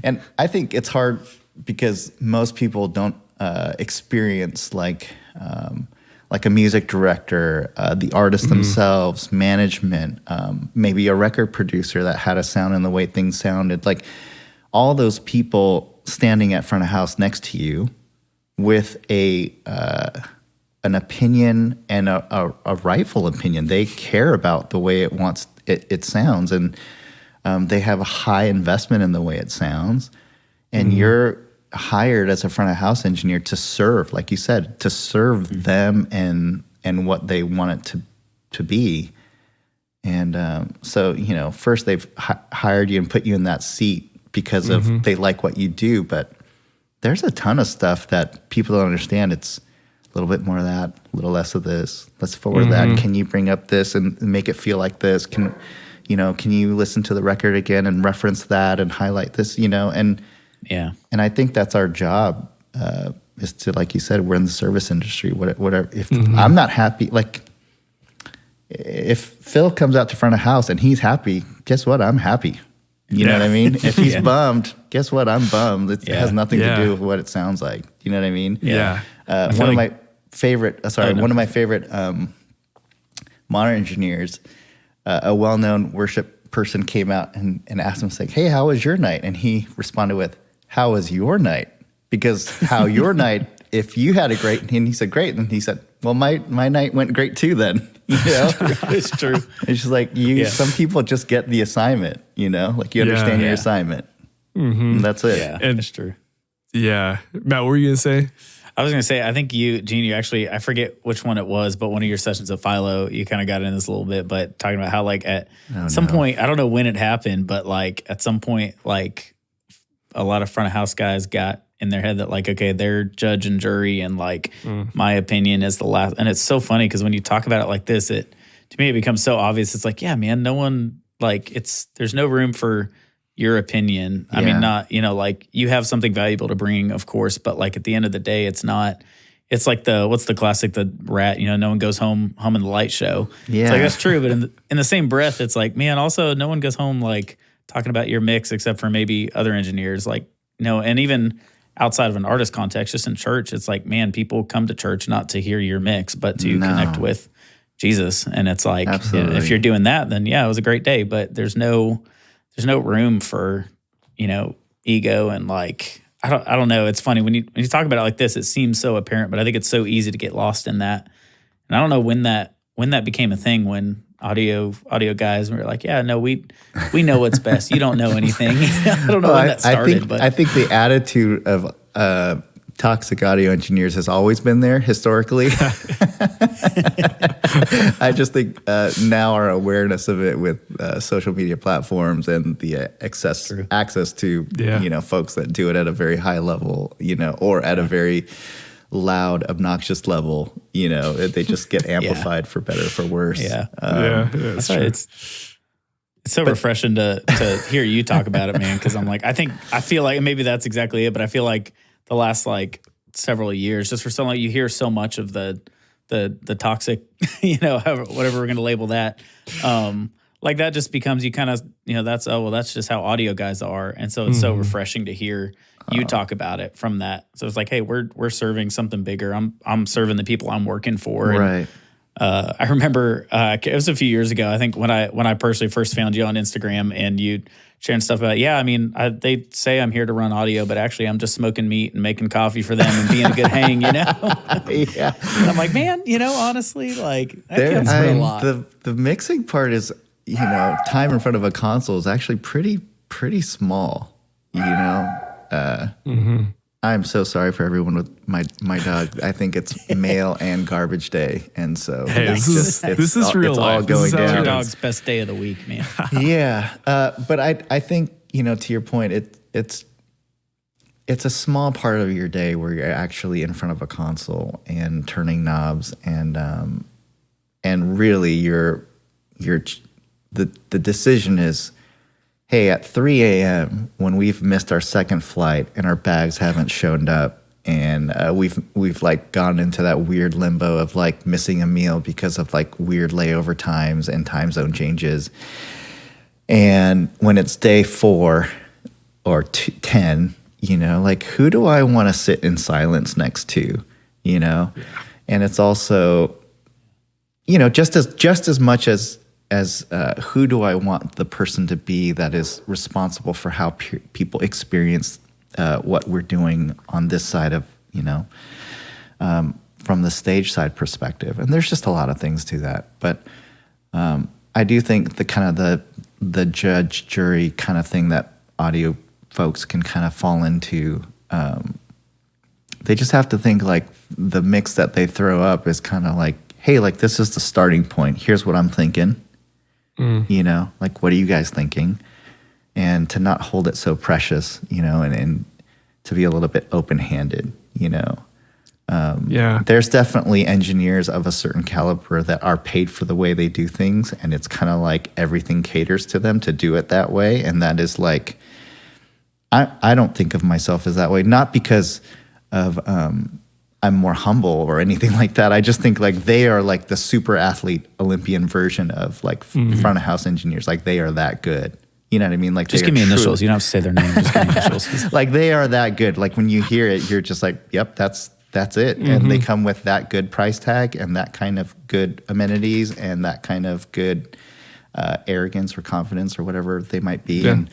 Speaker 3: and I think it's hard because most people don't experience like a music director, the artist themselves, management, maybe a record producer that had a sound in the way things sounded. Like all those people standing at front of house next to you with an opinion and a rightful opinion. They care about the way it sounds, and they have a high investment in the way it sounds. And you're hired as a front of house engineer to serve, like you said, to serve them and what they want it to be. And so, first they've hired you and put you in that seat because of they like what you do. But there's a ton of stuff that people don't understand. It's a little bit more of that, a little less of this. Let's forward that. Can you bring up this and make it feel like this? Can you listen to the record again and reference that and highlight this? And I think that's our job. Is to, like you said, we're in the service industry. Whatever. If I'm not happy, like if Phil comes out to front of house and he's happy, guess what? I'm happy. You know what I mean? If he's bummed, guess what? I'm bummed. It has nothing to do with what it sounds like. You know what I mean?
Speaker 1: Yeah.
Speaker 3: One of my favorite modern engineers, a well-known worship person came out and asked him, like, hey, how was your night? And he responded with, how was your night? Because how your night, if you had a great, and he said, great. And he said, well, my night went great too then.
Speaker 2: It's true.
Speaker 3: It's just like some people just get the assignment, like you understand your assignment. And that's it.
Speaker 2: Yeah,
Speaker 1: and
Speaker 2: it's true.
Speaker 1: Yeah. Matt, what were you going to say?
Speaker 2: I was going to say, I think Gene, you actually, I forget which one it was, but one of your sessions at Philo, you kind of got into this a little bit, but talking about how like at some point, I don't know when it happened, but like at some point, like a lot of front of house guys got in their head that like, okay, they're judge and jury and like my opinion is the last. And it's so funny because when you talk about it like this, to me, it becomes so obvious. It's like, yeah, man, no one like there's no room for your opinion. I mean, not, like you have something valuable to bring, of course, but like at the end of the day, it's not, it's like what's the classic, the rat, no one goes home humming the light show. Yeah. It's like, that's true. But in the same breath, it's like, man, also no one goes home like talking about your mix except for maybe other engineers, like, and even outside of an artist context, just in church, it's like, man, people come to church not to hear your mix, but to connect with Jesus. And it's like,
Speaker 3: Absolutely.
Speaker 2: if you're doing that, then yeah, it was a great day, but there's no room for, ego and like, I don't know. It's funny when you talk about it like this, it seems so apparent, but I think it's so easy to get lost in that. And I don't know when that became a thing, when audio guys were like, yeah, no, we know what's best. You don't know anything. I don't know when that started,
Speaker 3: I think the attitude of toxic audio engineers has always been there historically. I just think now our awareness of it with social media platforms and the access to folks that do it at a very high level, or at a very loud, obnoxious level, they just get amplified for better or for worse.
Speaker 2: That's true. It's so refreshing to hear you talk about it, man, because I feel like maybe that's exactly it, but I feel like the last like several years, just for so long, you hear so much of the toxic, whatever we're going to label that. Like that just becomes, you kind of, that's just how audio guys are. And so it's so refreshing to hear you talk about it from that. So it's like, hey, we're serving something bigger. I'm serving the people I'm working for.
Speaker 3: Right.
Speaker 2: And, I remember it was a few years ago, I think, when I personally first found you on Instagram and you sharing stuff about, they say I'm here to run audio, but actually I'm just smoking meat and making coffee for them and being a good hang,
Speaker 3: Yeah.
Speaker 2: And I'm like, man, honestly, like that counts for a lot.
Speaker 3: The mixing part is, time in front of a console is actually pretty small, I'm so sorry for everyone with my dog. I think it's mail and garbage day, and so
Speaker 1: this is real
Speaker 3: it's
Speaker 1: life.
Speaker 3: all going down.
Speaker 2: Your dog's best day of the week, man.
Speaker 3: Yeah, but I think to your point, it's a small part of your day where you're actually in front of a console and turning knobs, and really the decision is, hey, at 3 a.m. when we've missed our second flight and our bags haven't shown up, and we've like gone into that weird limbo of like missing a meal because of like weird layover times and time zone changes. And when it's day 4 or 10, like who do I want to sit in silence next to, And it's also, just as much as who do I want the person to be that is responsible for how people experience what we're doing on this side of, from the stage side perspective. And there's just a lot of things to that. But I do think the kind of the judge, jury kind of thing that audio folks can kind of fall into, they just have to think like the mix that they throw up is kind of like, hey, like this is the starting point. Here's what I'm thinking. Like, what are you guys thinking? And to not hold it so precious, and to be a little bit open-handed, There's definitely engineers of a certain caliber that are paid for the way they do things, and it's kind of like everything caters to them to do it that way. And that is like, I don't think of myself as that way, not because of I'm more humble or anything like that. I just think like they are like the super athlete Olympian version of like front of house engineers. Like they are that good. You know what I mean? Like
Speaker 2: just give me initials. You don't have to say their name. Just give me initials.
Speaker 3: Like they are that good. Like when you hear it, you're just like, yep, that's it. And they come with that good price tag and that kind of good amenities and that kind of good arrogance or confidence or whatever they might be. Yeah.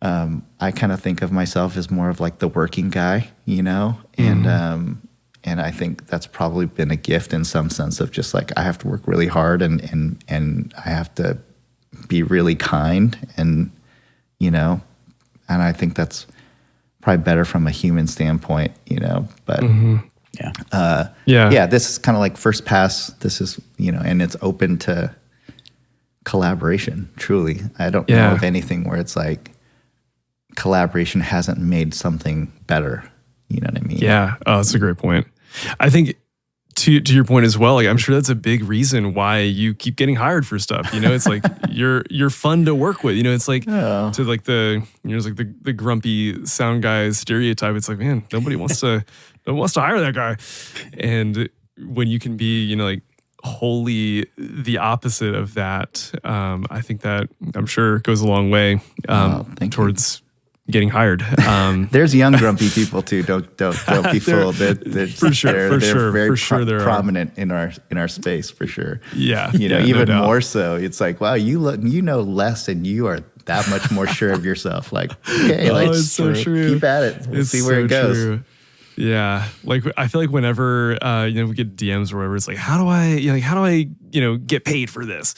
Speaker 3: And I kind of think of myself as more of like the working guy, and I think that's probably been a gift in some sense of just like I have to work really hard and I have to be really kind and and I think that's probably better from a human standpoint, but this is kind of like first pass. This is and it's open to collaboration. Truly, I don't know of anything where it's like collaboration hasn't made something better. You know what I mean?
Speaker 1: Yeah. Oh, that's a great point. I think to your point as well, like I'm sure that's a big reason why you keep getting hired for stuff. It's like you're fun to work with. It's like to like it's like the grumpy sound guy stereotype. It's like, man, nobody wants to hire that guy. And when you can be, like wholly the opposite of that, I think that I'm sure goes a long way towards getting hired.
Speaker 3: There's young grumpy people too. Don't be fooled. They're
Speaker 1: for sure,
Speaker 3: they're very
Speaker 1: there
Speaker 3: prominent in our space for sure.
Speaker 1: Yeah,
Speaker 3: even
Speaker 1: no
Speaker 3: more so. It's like, wow, you know less, and you are that much more sure of yourself. Like, okay,
Speaker 1: it's so true.
Speaker 3: Keep at it. We'll see where it goes.
Speaker 1: True. Yeah, like I feel like whenever we get DMs or whatever, it's like, how do I get paid for this,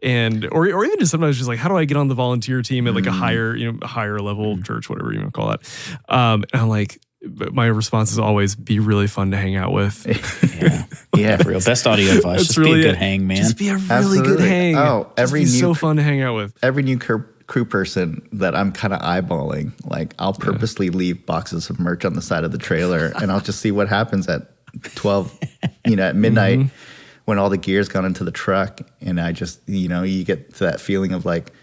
Speaker 1: and or even just sometimes just like, how do I get on the volunteer team at like a higher level church, whatever you want to call it. And I'm like, my response is always, be really fun to hang out with.
Speaker 2: Yeah, for real. Best audio advice. Just really be a good hang, man.
Speaker 1: Just be a really good hang.
Speaker 3: Oh,
Speaker 1: so fun to hang out with.
Speaker 3: Every new crew person that I'm kind of eyeballing, like I'll purposely leave boxes of merch on the side of the trailer, and I'll just see what happens at 12, at midnight when all the gear's gone into the truck, and I just, you get to that feeling of like,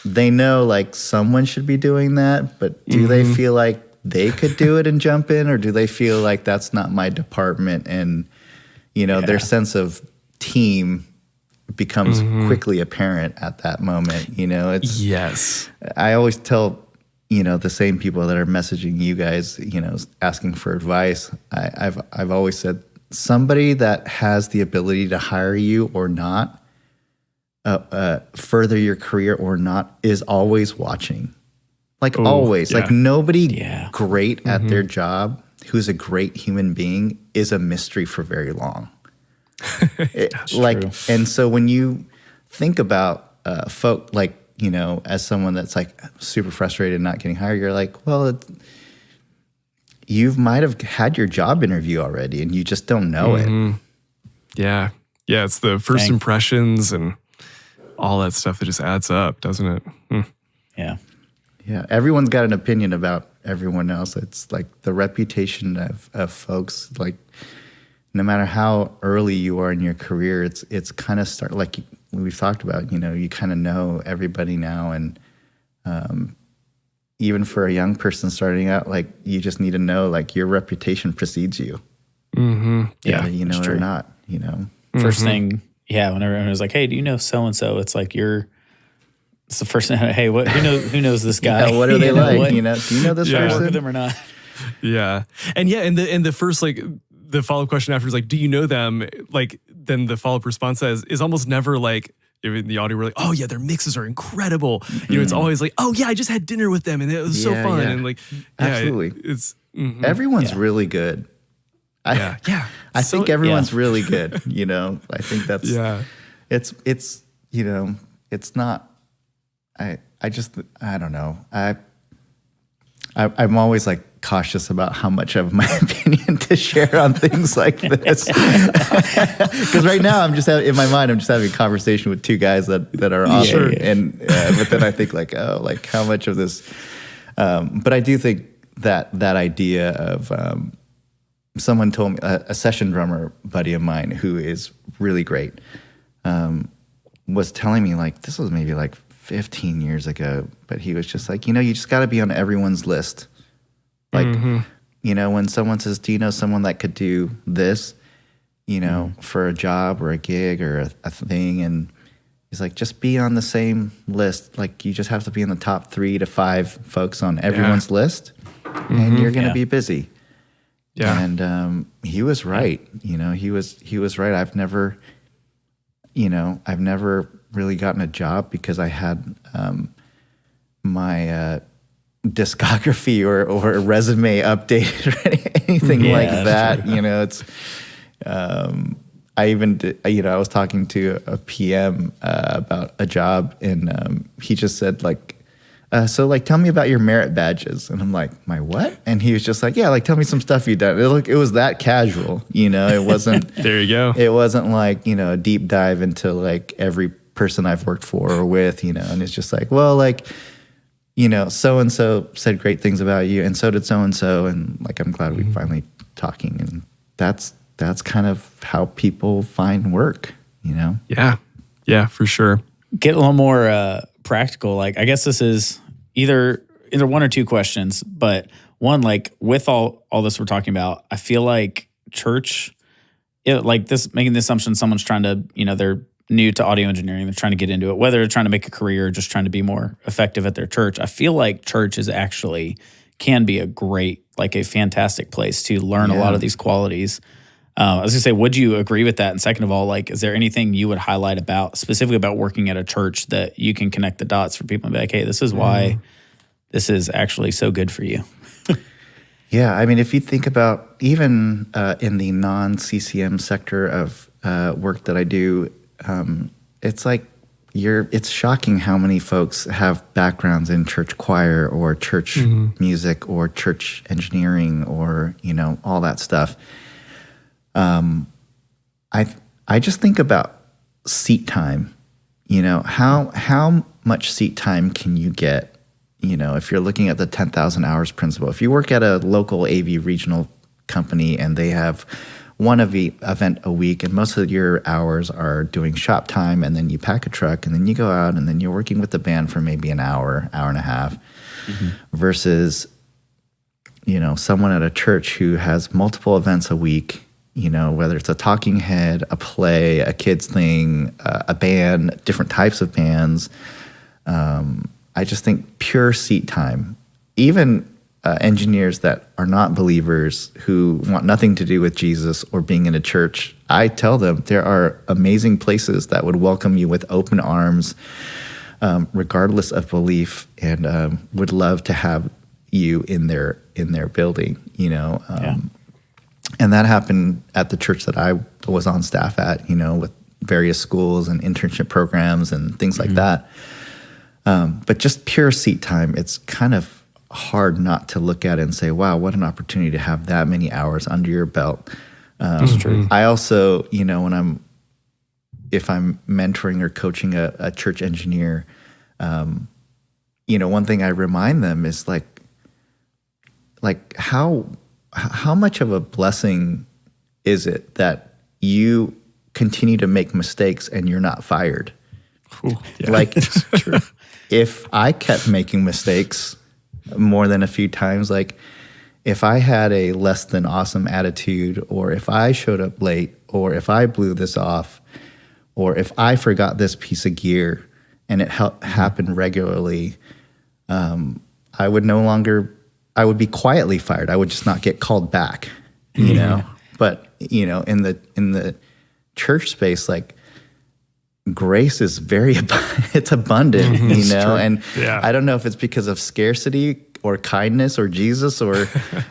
Speaker 3: they know like someone should be doing that, but do they feel like they could do it and jump in, or do they feel like that's not my department? And their sense of team becomes quickly apparent at that moment. It's
Speaker 1: yes.
Speaker 3: I always tell the same people that are messaging you guys, asking for advice. I've always said, somebody that has the ability to hire you or not, further your career or not, is always watching. Like always. Yeah. Like nobody great at their job who's a great human being is a mystery for very long.
Speaker 2: True.
Speaker 3: And so when you think about folk, like, as someone that's like super frustrated not getting hired, you're like, well, you might have had your job interview already and you just don't know it.
Speaker 1: Yeah. Yeah. It's the first impressions and all that stuff that just adds up, doesn't it?
Speaker 2: Yeah.
Speaker 3: Yeah. Everyone's got an opinion about everyone else. It's like the reputation of folks, like, no matter how early you are in your career, it's kind of start like we've talked about. You kind of know everybody now, and even for a young person starting out, like you just need to know like your reputation precedes you.
Speaker 2: Yeah,
Speaker 3: or not.
Speaker 2: First thing, when everyone was like, "Hey, do you know so and so?" It's like it's the first thing. Hey, who knows this guy?
Speaker 3: What are they like? Do you know this person?
Speaker 2: Work with them or not?
Speaker 1: Yeah, and the first like. The follow-up question after is like, do you know them? Like, then the follow-up response is almost never like, in the audio, we're like, oh yeah, their mixes are incredible. It's always like, oh yeah, I just had dinner with them and it was so fun. And like,
Speaker 3: absolutely.
Speaker 1: It's
Speaker 3: everyone's really good. I think everyone's really good. I think that's, it's not, I don't know. I'm always like cautious about how much of my opinion to share on things like this. Because right now I'm just in my mind, I'm just having a conversation with two guys that are awesome. And, but then I think like, oh, like how much of this, but I do think that idea of, someone told me, a session drummer buddy of mine who is really great, was telling me like, this was maybe like 15 years ago, but he was just like, you just got to be on everyone's list. Like, when someone says, do you know someone that could do this, for a job or a gig or a thing? And he's like, just be on the same list. Like, you just have to be in the top 3 to 5 folks on everyone's list, and you're going to be busy. Yeah. And he was right. He was right. I've never really gotten a job because I had my discography or a resume updated or anything like that. It's I even did, I was talking to a PM about a job, and he just said like, so like tell me about your merit badges. And I'm like, my what? And he was just like, yeah, like tell me some stuff you've done. It was that casual, it wasn't
Speaker 1: there you go.
Speaker 3: It wasn't like, a deep dive into like every person I've worked for or with, and it's just like, well, like, so-and-so said great things about you, and so did so-and-so, and like, I'm glad we're finally talking. And that's kind of how people find work,
Speaker 1: Yeah. Yeah, for sure.
Speaker 2: Get a little more practical. Like, I guess this is either one or two questions, but one, like with all this we're talking about, I feel like church, like this, making the assumption someone's trying to, they're new to audio engineering, they're trying to get into it, whether they're trying to make a career or just trying to be more effective at their church, I feel like church is actually can be a great, like a fantastic place to learn a lot of these qualities. I was gonna say, would you agree with that? And second of all, like, is there anything you would highlight about specifically about working at a church that you can connect the dots for people and be like, hey, this is why this is actually so good for you?
Speaker 3: Yeah, I mean, if you think about even in the non-CCM sector of work that I do, it's like it's shocking how many folks have backgrounds in church choir or church music or church engineering or, all that stuff. I just think about seat time. How much seat time can you get? If you're looking at the 10,000 hours principle, if you work at a local AV regional company and they have one event a week and most of your hours are doing shop time, and then you pack a truck and then you go out and then you're working with the band for maybe an hour and a half, versus, someone at a church who has multiple events a week, whether it's a talking head, a play, a kids thing, a band, different types of bands. I just think pure seat time, even engineers that are not believers who want nothing to do with Jesus or being in a church, I tell them there are amazing places that would welcome you with open arms, regardless of belief, and would love to have you in their building, And that happened at the church that I was on staff at, with various schools and internship programs and things like that. But just pure seat time, it's kind of hard not to look at it and say, wow, what an opportunity to have that many hours under your belt. That's true. I also, if I'm mentoring or coaching a church engineer, one thing I remind them is like how much of a blessing is it that you continue to make mistakes and you're not fired?
Speaker 1: Ooh, yeah.
Speaker 3: True. If I kept making mistakes more than a few times, like if I had a less than awesome attitude, or if I showed up late, or if I blew this off, or if I forgot this piece of gear and it happened regularly, I would be quietly fired. I would just not get called back, But, in the church space, like, grace is it's abundant, and I don't know if it's because of scarcity or kindness or Jesus or,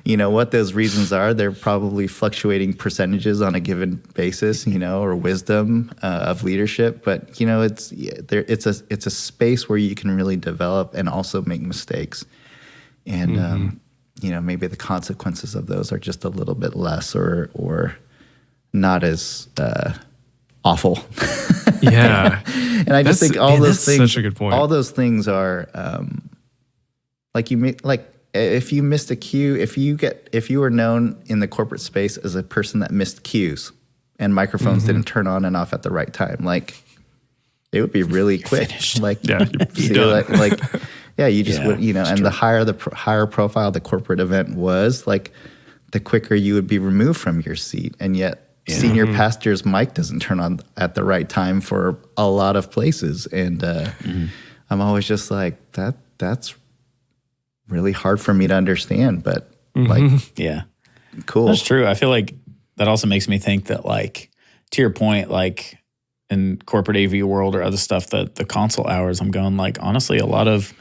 Speaker 3: what those reasons are. They're probably fluctuating percentages on a given basis, or wisdom of leadership. But, it's a space where you can really develop and also make mistakes. And, maybe the consequences of those are just a little bit less or not as awful.
Speaker 1: Yeah.
Speaker 3: And I just think all those things,
Speaker 1: such a good point.
Speaker 3: All those things are, if you missed a cue, if you were known in the corporate space as a person that missed cues and microphones didn't turn on and off at the right time, like, it would be really quick.
Speaker 2: Finished.
Speaker 3: Like,
Speaker 1: you're done.
Speaker 3: You just would, and true. The higher profile the corporate event was, like, the quicker you would be removed from your seat. And yet, senior pastor's mic doesn't turn on at the right time for a lot of places. And I'm always just like, that's really hard for me to understand, but cool.
Speaker 2: That's true. I feel like that also makes me think that, like, to your point, like in corporate AV world or other stuff, that the console hours, I'm going, like, honestly, a lot of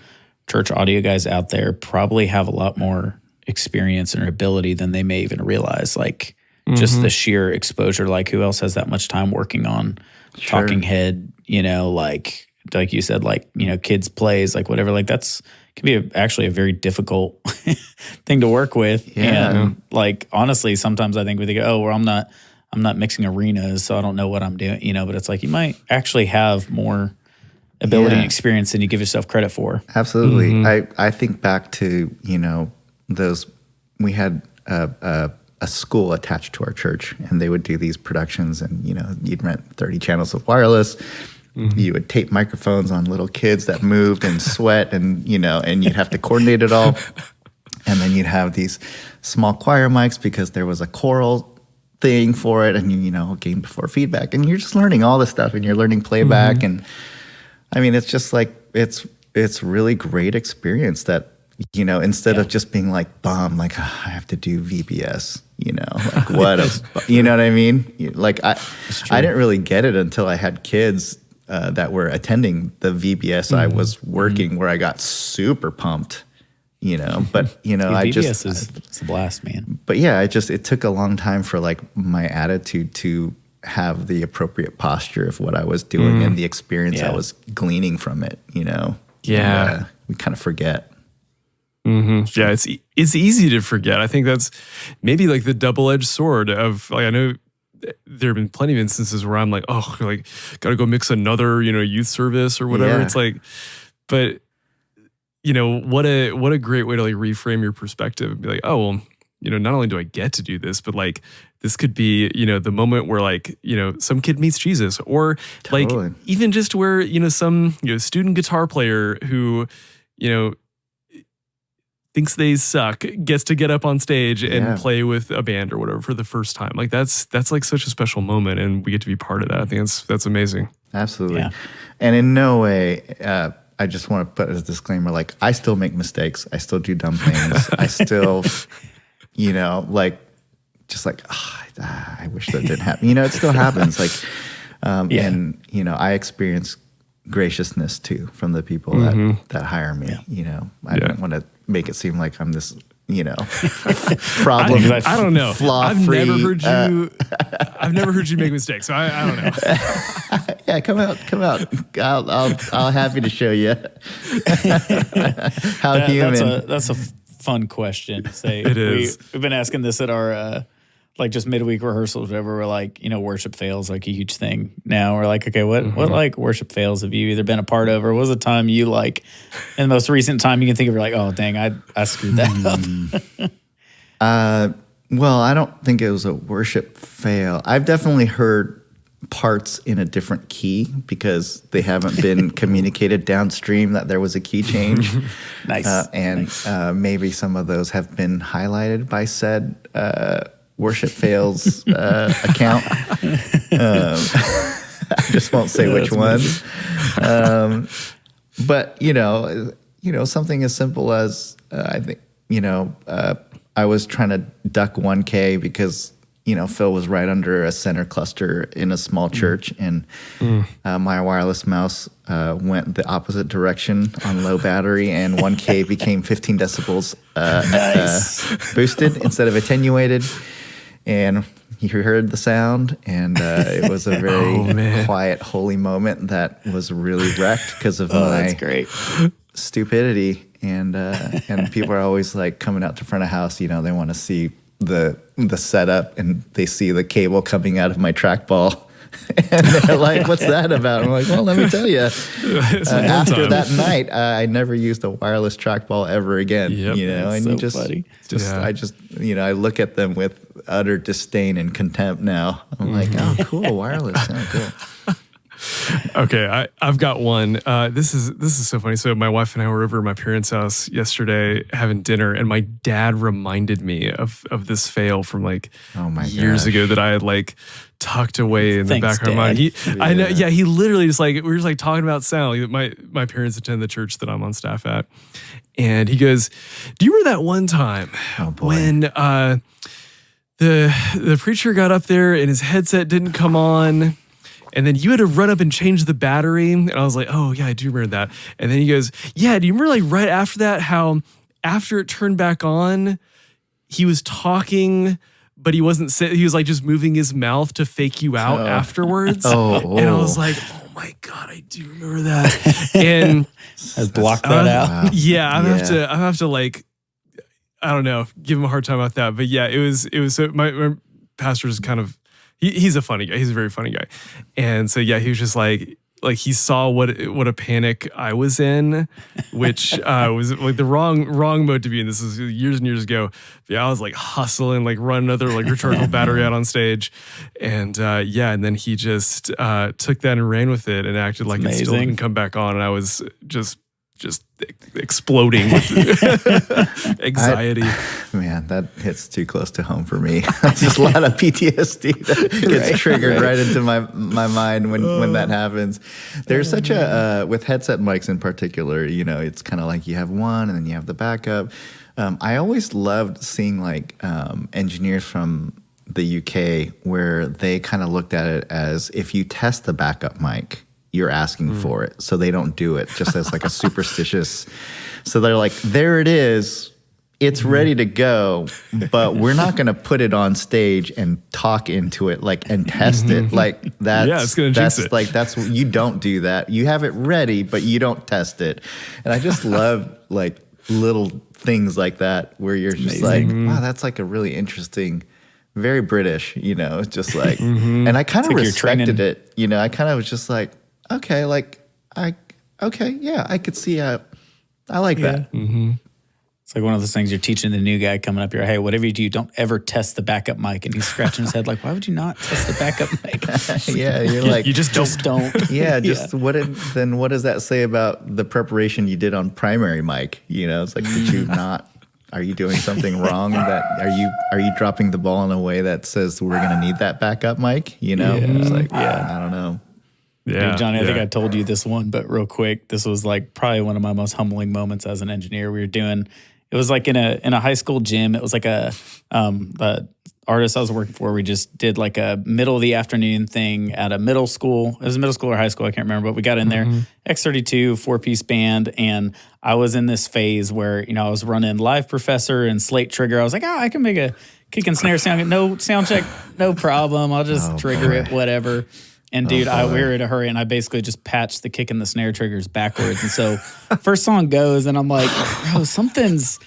Speaker 2: church audio guys out there probably have a lot more experience and ability than they may even realize. Like, just the sheer exposure, like, who else has that much time working on talking head, like you said, like, kids plays, like whatever, like that's can be actually a very difficult thing to work with.
Speaker 3: Yeah.
Speaker 2: And like, honestly, sometimes I think we think, oh, well, I'm not mixing arenas, so I don't know what I'm doing, but it's like, you might actually have more ability and experience than you give yourself credit for.
Speaker 3: Absolutely. I think back to, we had a school attached to our church, and they would do these productions, and you'd rent 30 channels of wireless. You would tape microphones on little kids that moved and sweat, and and you'd have to coordinate it all. And then you'd have these small choir mics because there was a choral thing for it, and game before feedback, and you're just learning all this stuff, and you're learning playback, and I mean, it's just like it's really great experience that instead of just being like bum, like I have to do VBS, like what you know what I mean? Like I didn't really get it until I had kids that were attending the VBS I was working, where I got super pumped. But
Speaker 2: VBS is a blast, man.
Speaker 3: But yeah, it took a long time for like my attitude to have the appropriate posture of what I was doing and the experience I was gleaning from it.
Speaker 1: Yeah,
Speaker 3: and, we kind of forget.
Speaker 1: Yeah, it's easy to forget. I think that's maybe like the double-edged sword of like, I know there have been plenty of instances where I'm like, oh, like got to go mix another youth service or whatever.
Speaker 3: Yeah.
Speaker 1: It's like, but. What a great way to like reframe your perspective and be like, oh, well, not only do I get to do this, but like this could be, the moment where like, some kid meets Jesus, or like even just where, some, student guitar player who, thinks they suck gets to get up on stage and play with a band or whatever for the first time. Like that's like such a special moment, and we get to be part of that. I think that's amazing.
Speaker 3: Absolutely.
Speaker 2: Yeah.
Speaker 3: And in no way, I just want to put as a disclaimer, like I still make mistakes. I still do dumb things. I still, like, just like, I wish that didn't happen. It still happens. Like, and, I experience graciousness too from the people that hire me. I don't want to make it seem like I'm this, problem.
Speaker 1: I don't know.
Speaker 3: Flaw-free.
Speaker 1: I've never heard you make mistakes. So I don't know.
Speaker 3: Yeah, come out. I'll happy to show you how human.
Speaker 2: That's a fun question.
Speaker 1: It is.
Speaker 2: We've been asking this at our like just midweek rehearsals, whatever. We're like, worship fails like a huge thing now. We're like, okay, what like worship fails have you either been a part of, or what was a time you like in the most recent time you can think of? You're like, oh dang, I screwed that up.
Speaker 3: Well, I don't think it was a worship fail. I've definitely heard parts in a different key because they haven't been communicated downstream that there was a key change.
Speaker 2: Nice.
Speaker 3: Maybe some of those have been highlighted by said worship fails account. I just won't say which ones. But something as simple as I think I was trying to duck 1K because Phil was right under a center cluster in a small church, and my wireless mouse went the opposite direction on low battery, and 1K became 15 decibels boosted instead of attenuated. And he heard the sound, and it was a very quiet, holy moment that was really wrecked because of my stupidity. And people are always like coming out to front of house. They want to see the setup, and they see the cable coming out of my trackball. And they're like, what's that about? I'm like, well, let me tell you. After that night, I never used a wireless trackball ever again. And
Speaker 2: so
Speaker 3: you just,
Speaker 2: funny.
Speaker 3: I look at them with utter disdain and contempt now. I'm like, oh, cool, wireless. Oh, cool.
Speaker 1: Okay, I've got one. This is so funny. So my wife and I were over at my parents' house yesterday having dinner, and my dad reminded me of this fail from like years ago that I had like tucked away in the back of my mind. I know, he literally just like, we were just like talking about sound. Like, my parents attend the church that I'm on staff at, and he goes, "Do you remember that one time when the preacher got up there and his headset didn't come on?" And then you had to run up and change the battery. And I was like, oh, yeah, I do remember that. And then he goes, yeah, do you remember like right after that, how after it turned back on, he was talking, but he wasn't saying, he was like just moving his mouth to fake you out afterwards. And I was like, oh my God, I do remember that. And
Speaker 2: has blocked that out.
Speaker 1: Yeah, I have to like, I don't know, give him a hard time about that. But yeah, it was so my pastor's kind of, he's a funny guy. He's a very funny guy. And so, yeah, he was just like he saw what a panic I was in, which was like the wrong mode to be in. This is years and years ago. But yeah, I was like hustling, like run another like rechargeable battery out on stage. And and then he just took that and ran with it and acted like it still didn't come back on. And I was just just exploding with anxiety.
Speaker 3: Man, that hits too close to home for me. Just a lot of PTSD that gets triggered right into my mind when that happens. There's such a with headset mics in particular, you know, it's kind of like you have one and then you have the backup. I always loved seeing like engineers from the UK where they kind of looked at it as if you test the backup mic, you're asking for it. So they don't do it just as like a superstitious. So they're like, there it is. It's ready to go, but we're not going to put it on stage and talk into it and test it. Like
Speaker 1: it's going to jinx it.
Speaker 3: Like you don't do that. You have it ready, but you don't test it. And I just love like little things like that where you're just like, wow, that's like a really interesting, very British, you know, it's just like, and I kind of respected it. You know, I kind of was just like, okay, I could see I like that.
Speaker 2: Mm-hmm. It's like one of those things you're teaching the new guy coming up here. Hey, whatever you do, don't ever test the backup mic. And he's scratching his head like, why would you not test the backup mic?
Speaker 3: Yeah, you're like,
Speaker 2: you just don't.
Speaker 3: Yeah, what does that say about the preparation you did on primary mic? You know, it's like, did you not? Are you doing something wrong? Are you dropping the ball in a way that says we're going to need that backup mic? You know, it's like, I don't know.
Speaker 2: Yeah, Johnny, I think I told you this one, but real quick, this was like probably one of my most humbling moments as an engineer. We were doing, it was like in a high school gym. It was like the artist I was working for. We just did like a middle of the afternoon thing at a middle school. It was middle school or high school, I can't remember, but we got in there, X32, 4-piece band, and I was in this phase where, you know, I was running Live Professor and Slate Trigger. I was like, I can make a kick and snare sound. No sound check, no problem. I'll just trigger it, whatever. And dude, we were in a hurry, and I basically just patched the kick and the snare triggers backwards. And so first song goes, and I'm like, bro, something's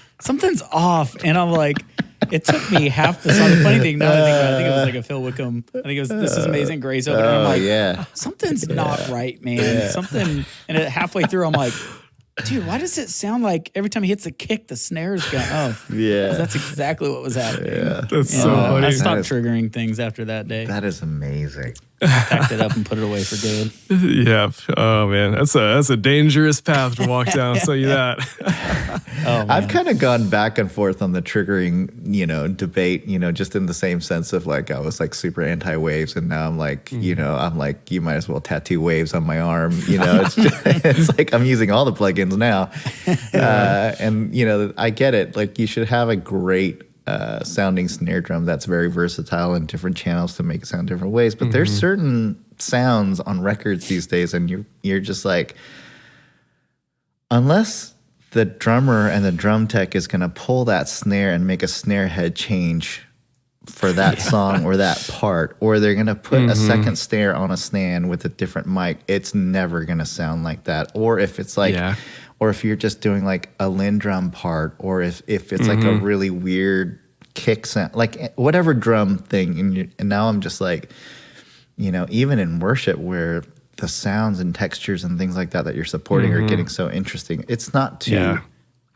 Speaker 2: off. And I'm like, it took me half the song. The funny thing, now that I think about it, I think it was like a Phil Wickham. I think it was This Is Amazing Grace opener. And I'm like, something's not right, man. And halfway through, I'm like, dude, why does it sound like every time he hits a kick, the snare's going? That's exactly what was happening.
Speaker 3: Yeah,
Speaker 1: that's so funny.
Speaker 2: I stopped triggering things after that day.
Speaker 3: That is amazing.
Speaker 2: Packed it up and put it away for good.
Speaker 1: Yeah. Oh man, that's a dangerous path to walk down. I'll tell you that.
Speaker 3: I've kind of gone back and forth on the triggering, you know, debate. You know, just in the same sense of like I was like super anti-waves, and now I'm like, you know, I'm like you might as well tattoo waves on my arm. You know, it's like I'm using all the plugins now, and you know, I get it. Like you should have a great sounding snare drum that's very versatile in different channels to make it sound different ways. But there's certain sounds on records these days, and you're just like, unless the drummer and the drum tech is going to pull that snare and make a snare head change for that song or that part, or they're going to put a second snare on a stand with a different mic, it's never going to sound like that. Or if it's like, or if you're just doing like a Lin drum part, or if it's like a really weird kick sound, like whatever drum thing. And now I'm just like, you know, even in worship where the sounds and textures and things like that you're supporting are getting so interesting. It's not to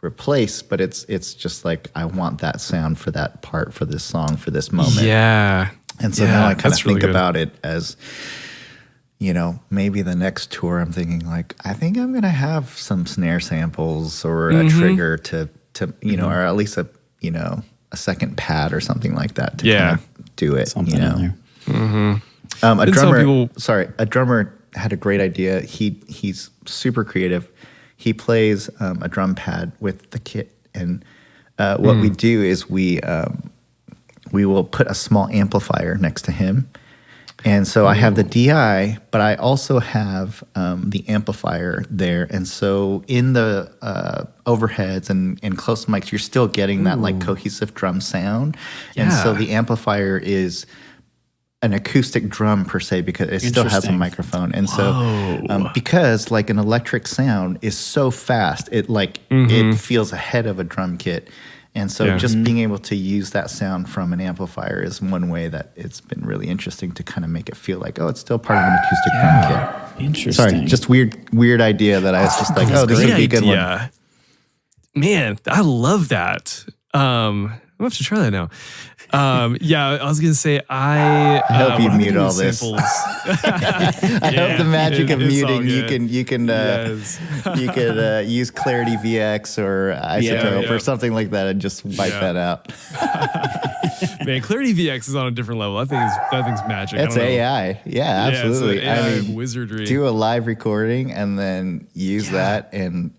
Speaker 3: replace, but it's just like, I want that sound for that part, for this song, for this moment.
Speaker 1: Yeah.
Speaker 3: And so now I kind of think about it as, you know, maybe the next tour I'm thinking like, I think I'm going to have some snare samples or a trigger to you know, or at least a second pad or something like that to kind of do it,
Speaker 2: something
Speaker 3: you know.
Speaker 2: in there.
Speaker 3: A drummer had a great idea. He's super creative. He plays a drum pad with the kit, and what we do is we will put a small amplifier next to him. And so I have the DI, but I also have the amplifier there. And so in the overheads and close mics, you're still getting that like cohesive drum sound. Yeah. And so the amplifier is an acoustic drum per se, because it still has a microphone. And so because like an electric sound is so fast, it like it feels ahead of a drum kit. And so just being able to use that sound from an amplifier is one way that it's been really interesting to kind of make it feel like, oh, it's still part of an acoustic drum kit.
Speaker 2: Interesting.
Speaker 3: Sorry, just weird idea that I was just like, oh, this would be a good one.
Speaker 1: Man, I love that. I'm gonna have to try that now. Yeah, I was gonna say I
Speaker 3: hope you
Speaker 1: when I'm
Speaker 3: mute
Speaker 1: thinking
Speaker 3: all
Speaker 1: of
Speaker 3: this.
Speaker 1: samples-
Speaker 3: I hope the magic of
Speaker 1: it's all
Speaker 3: muting.
Speaker 1: good.
Speaker 3: You can
Speaker 1: Yes.
Speaker 3: you could use Clarity VX or Isotope
Speaker 1: yeah.
Speaker 3: or something like that and just wipe
Speaker 1: Yeah.
Speaker 3: that out.
Speaker 1: Man, Clarity VX is on a different level. That thing's magic.
Speaker 3: That's
Speaker 1: I don't know.
Speaker 3: AI. Yeah,
Speaker 1: it's
Speaker 3: absolutely.
Speaker 1: AI wizardry.
Speaker 3: Do a live recording and then use that and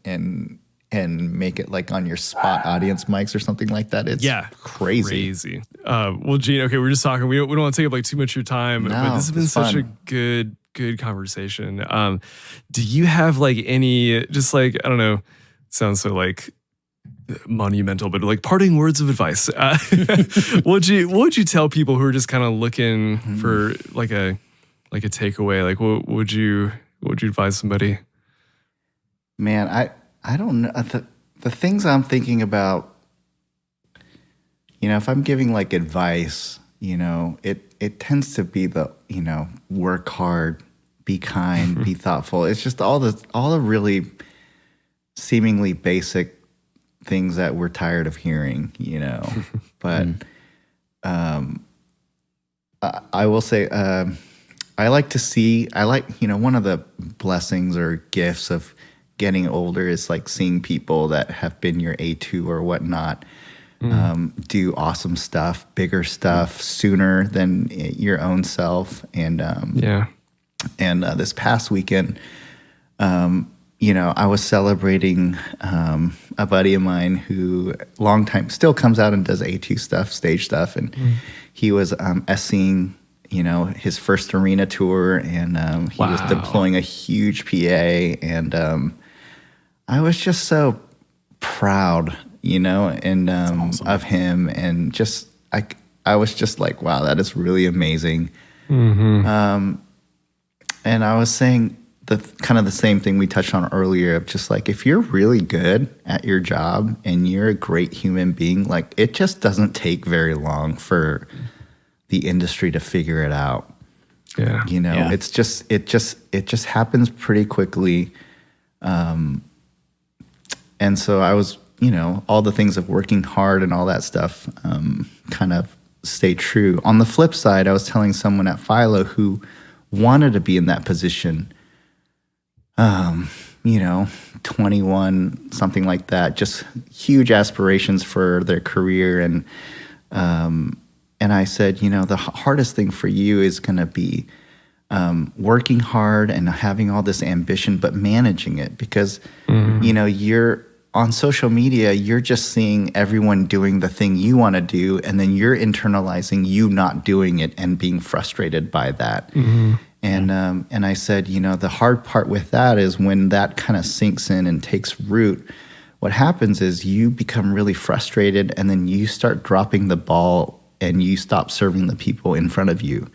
Speaker 3: make it like on your spot audience mics or something like that. It's crazy.
Speaker 1: Well, Gene, okay, we're just talking. We don't want to take up like too much of your time,
Speaker 3: No,
Speaker 1: but this has been
Speaker 3: it's
Speaker 1: such
Speaker 3: fun.
Speaker 1: a good conversation. Do you have like any, just like, I don't know, sounds so like monumental, but like parting words of advice? What would you tell people who are just kind of looking for like a takeaway? Like what would you advise somebody?
Speaker 3: Man, I don't know. The things I'm thinking about, if I'm giving like advice, it tends to be the, work hard, be kind, be thoughtful. It's just all the really seemingly basic things that we're tired of hearing, But I will say, I like, one of the blessings or gifts of getting older is like seeing people that have been your A2 or whatnot do awesome stuff, bigger stuff sooner than your own self. And this past weekend, I was celebrating a buddy of mine who long time still comes out and does A2 stuff, stage stuff, and he was SCing his first arena tour, and he was deploying a huge PA, and I was just so proud, and
Speaker 2: awesome.
Speaker 3: of him, and just I was just like, wow, that is really amazing. And I was saying the same thing we touched on earlier of just like, if you're really good at your job and you're a great human being, like it just doesn't take very long for the industry to figure it out.
Speaker 1: Yeah.
Speaker 3: It's just it just happens pretty quickly. And so I was, all the things of working hard and all that stuff kind of stay true. On the flip side, I was telling someone at Philo who wanted to be in that position, 21, something like that, just huge aspirations for their career. And I said, the hardest thing for you is going to be working hard and having all this ambition, but managing it because, you're on social media, you're just seeing everyone doing the thing you want to do, and then you're internalizing you not doing it and being frustrated by that. And I said, the hard part with that is when that kind of sinks in and takes root, what happens is you become really frustrated, and then you start dropping the ball and you stop serving the people in front of you.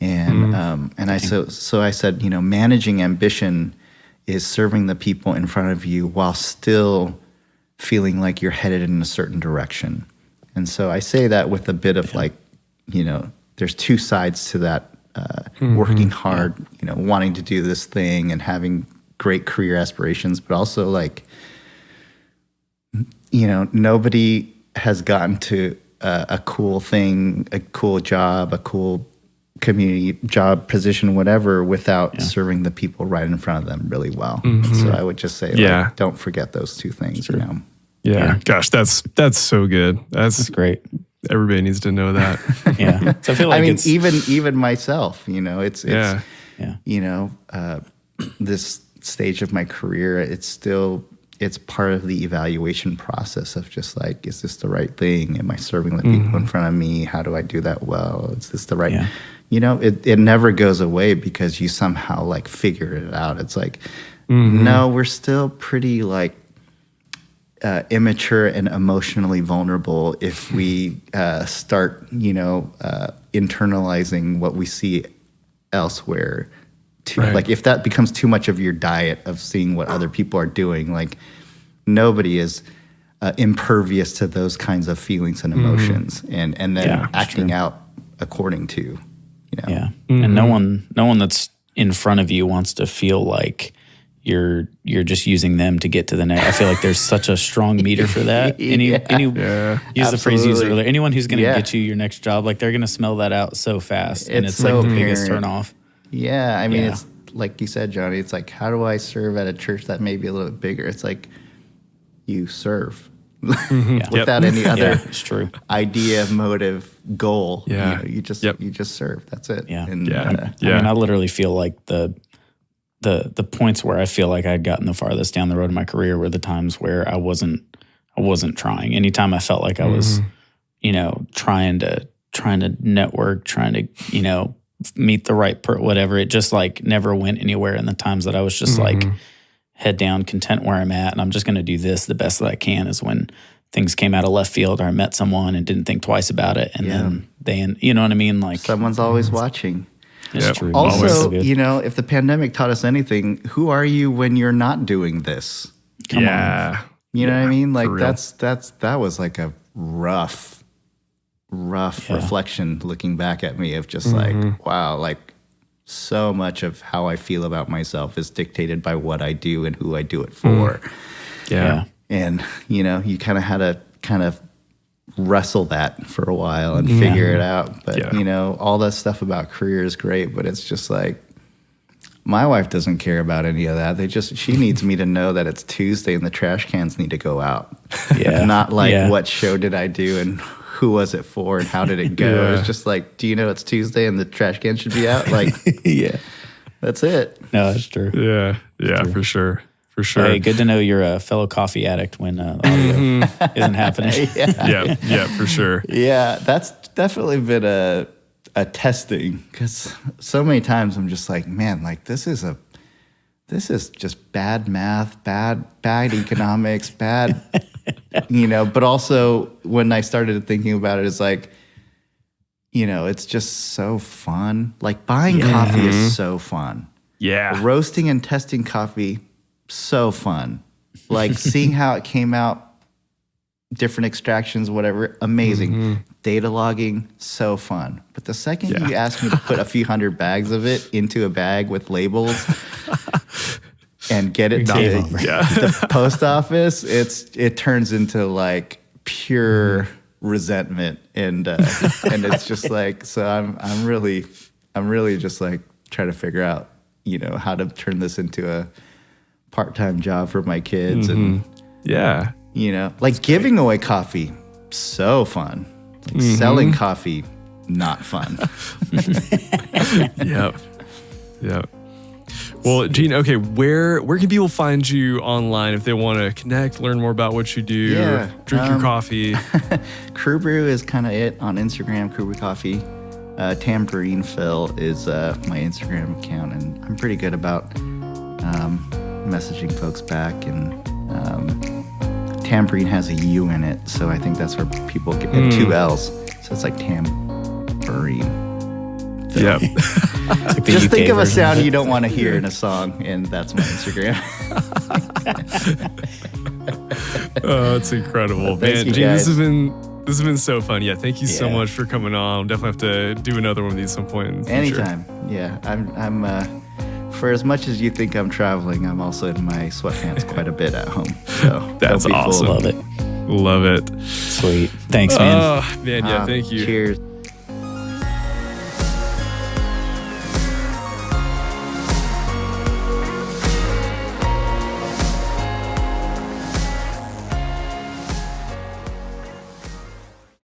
Speaker 3: And I said, managing ambition is serving the people in front of you while still feeling like you're headed in a certain direction. And so I say that with a bit of like, there's two sides to that, working hard, wanting to do this thing and having great career aspirations, but also like, nobody has gotten to a cool thing, a cool job, a cool community job position, whatever, without serving the people right in front of them really well. So I would just say, like, don't forget those two things,
Speaker 1: Yeah. Gosh, that's so good. That's
Speaker 2: great.
Speaker 1: Everybody needs to know that.
Speaker 2: Yeah. So I feel like
Speaker 3: even myself, it's this stage of my career, it's part of the evaluation process of just like, is this the right thing? Am I serving the people in front of me? How do I do that well? Is this the right? It never goes away because you somehow like figure it out. It's like, no, we're still pretty like immature and emotionally vulnerable if we start, internalizing what we see elsewhere. Like if that becomes too much of your diet of seeing what other people are doing, like nobody is impervious to those kinds of feelings and emotions, and then acting out according to,
Speaker 2: and no one that's in front of you wants to feel like you're just using them to get to the next. I feel like there's such a strong meter for that. Use the phrase you used earlier. Anyone who's going to get you your next job, like they're going to smell that out so fast, and it's
Speaker 3: so
Speaker 2: like the biggest turn off.
Speaker 3: Yeah, I mean, it's like you said, Johnny. It's like, how do I serve at a church that may be a little bit bigger? It's like you serve. Without any other
Speaker 2: it's true.
Speaker 3: idea, motive, goal.
Speaker 1: Yeah.
Speaker 3: You just serve. That's it.
Speaker 2: Yeah.
Speaker 3: And,
Speaker 2: I mean, I literally feel like the points where I feel like I'd gotten the farthest down the road in my career were the times where I wasn't trying. Anytime I felt like I was, trying to network, trying to, meet the right whatever, it just like never went anywhere. And the times that I was just like head down, content where I'm at, and I'm just going to do this the best that I can, is when things came out of left field, or I met someone and didn't think twice about it, and then you know what I mean? Like,
Speaker 3: someone's always watching.
Speaker 2: It's true.
Speaker 3: Also, if the pandemic taught us anything, who are you when you're not doing this?
Speaker 2: Come on.
Speaker 3: You know what I mean? Like that was like a rough reflection looking back at me of just like, wow, like so much of how I feel about myself is dictated by what I do and who I do it for.
Speaker 2: Yeah.
Speaker 3: And, you kind of had to kind of wrestle that for a while and figure it out. But, all that stuff about career is great, but it's just like, my wife doesn't care about any of that. She needs me to know that it's Tuesday and the trash cans need to go out.
Speaker 2: Yeah.
Speaker 3: Not like what show did I do and who was it for and how did it go? It's just like, do you know it's Tuesday and the trash can should be out? Like, that's it.
Speaker 2: No, that's true.
Speaker 1: Yeah, for sure. For sure.
Speaker 2: Hey, good to know you're a fellow coffee addict when the audio isn't happening.
Speaker 1: Yeah, for sure.
Speaker 3: Yeah, that's definitely been a testing, because so many times I'm just like, man, like this is just bad math, bad economics, bad, but also when I started thinking about it, it's like, it's just so fun. Like buying coffee is so fun.
Speaker 1: Yeah.
Speaker 3: Roasting and testing coffee, so fun. Like seeing how it came out, different extractions, whatever, amazing. Data logging, so fun. But the second you ask me to put a few hundred bags of it into a bag with labels and get it to the post office, it turns into like pure resentment, and it's just like, so I'm really just like trying to figure out how to turn this into a part-time job for my kids, and like giving away coffee, so fun. Like selling coffee, not fun.
Speaker 1: Yep. Well, Gene, okay, where can people find you online if they want to connect, learn more about what you do, drink your coffee?
Speaker 3: Crew Brew is kind of it on Instagram, Crew Brew Coffee. Tambourine Phil is my Instagram account, and I'm pretty good about messaging folks back, and Tambourine has a U in it, so I think that's where people get two L's, so it's like Tambourine.
Speaker 1: Yep.
Speaker 2: Like
Speaker 3: just
Speaker 2: UK
Speaker 3: think of a
Speaker 2: version
Speaker 3: sound
Speaker 2: of
Speaker 3: you don't want to hear in a song, and that's my Instagram.
Speaker 1: Oh, it's incredible, man.
Speaker 3: you
Speaker 1: Gene,
Speaker 3: guys.
Speaker 1: this has been so fun. Yeah, thank you so much for coming on. Definitely have to do another one of these some point in the future.
Speaker 3: Anytime. Yeah, I'm for as much as you think I'm traveling, I'm also in my sweatpants quite a bit at home. So
Speaker 1: That's
Speaker 3: don't be
Speaker 1: awesome.
Speaker 3: fooled.
Speaker 2: Love it.
Speaker 1: Love it.
Speaker 2: Sweet. Thanks, man.
Speaker 1: Oh, man, yeah, thank you.
Speaker 3: Cheers.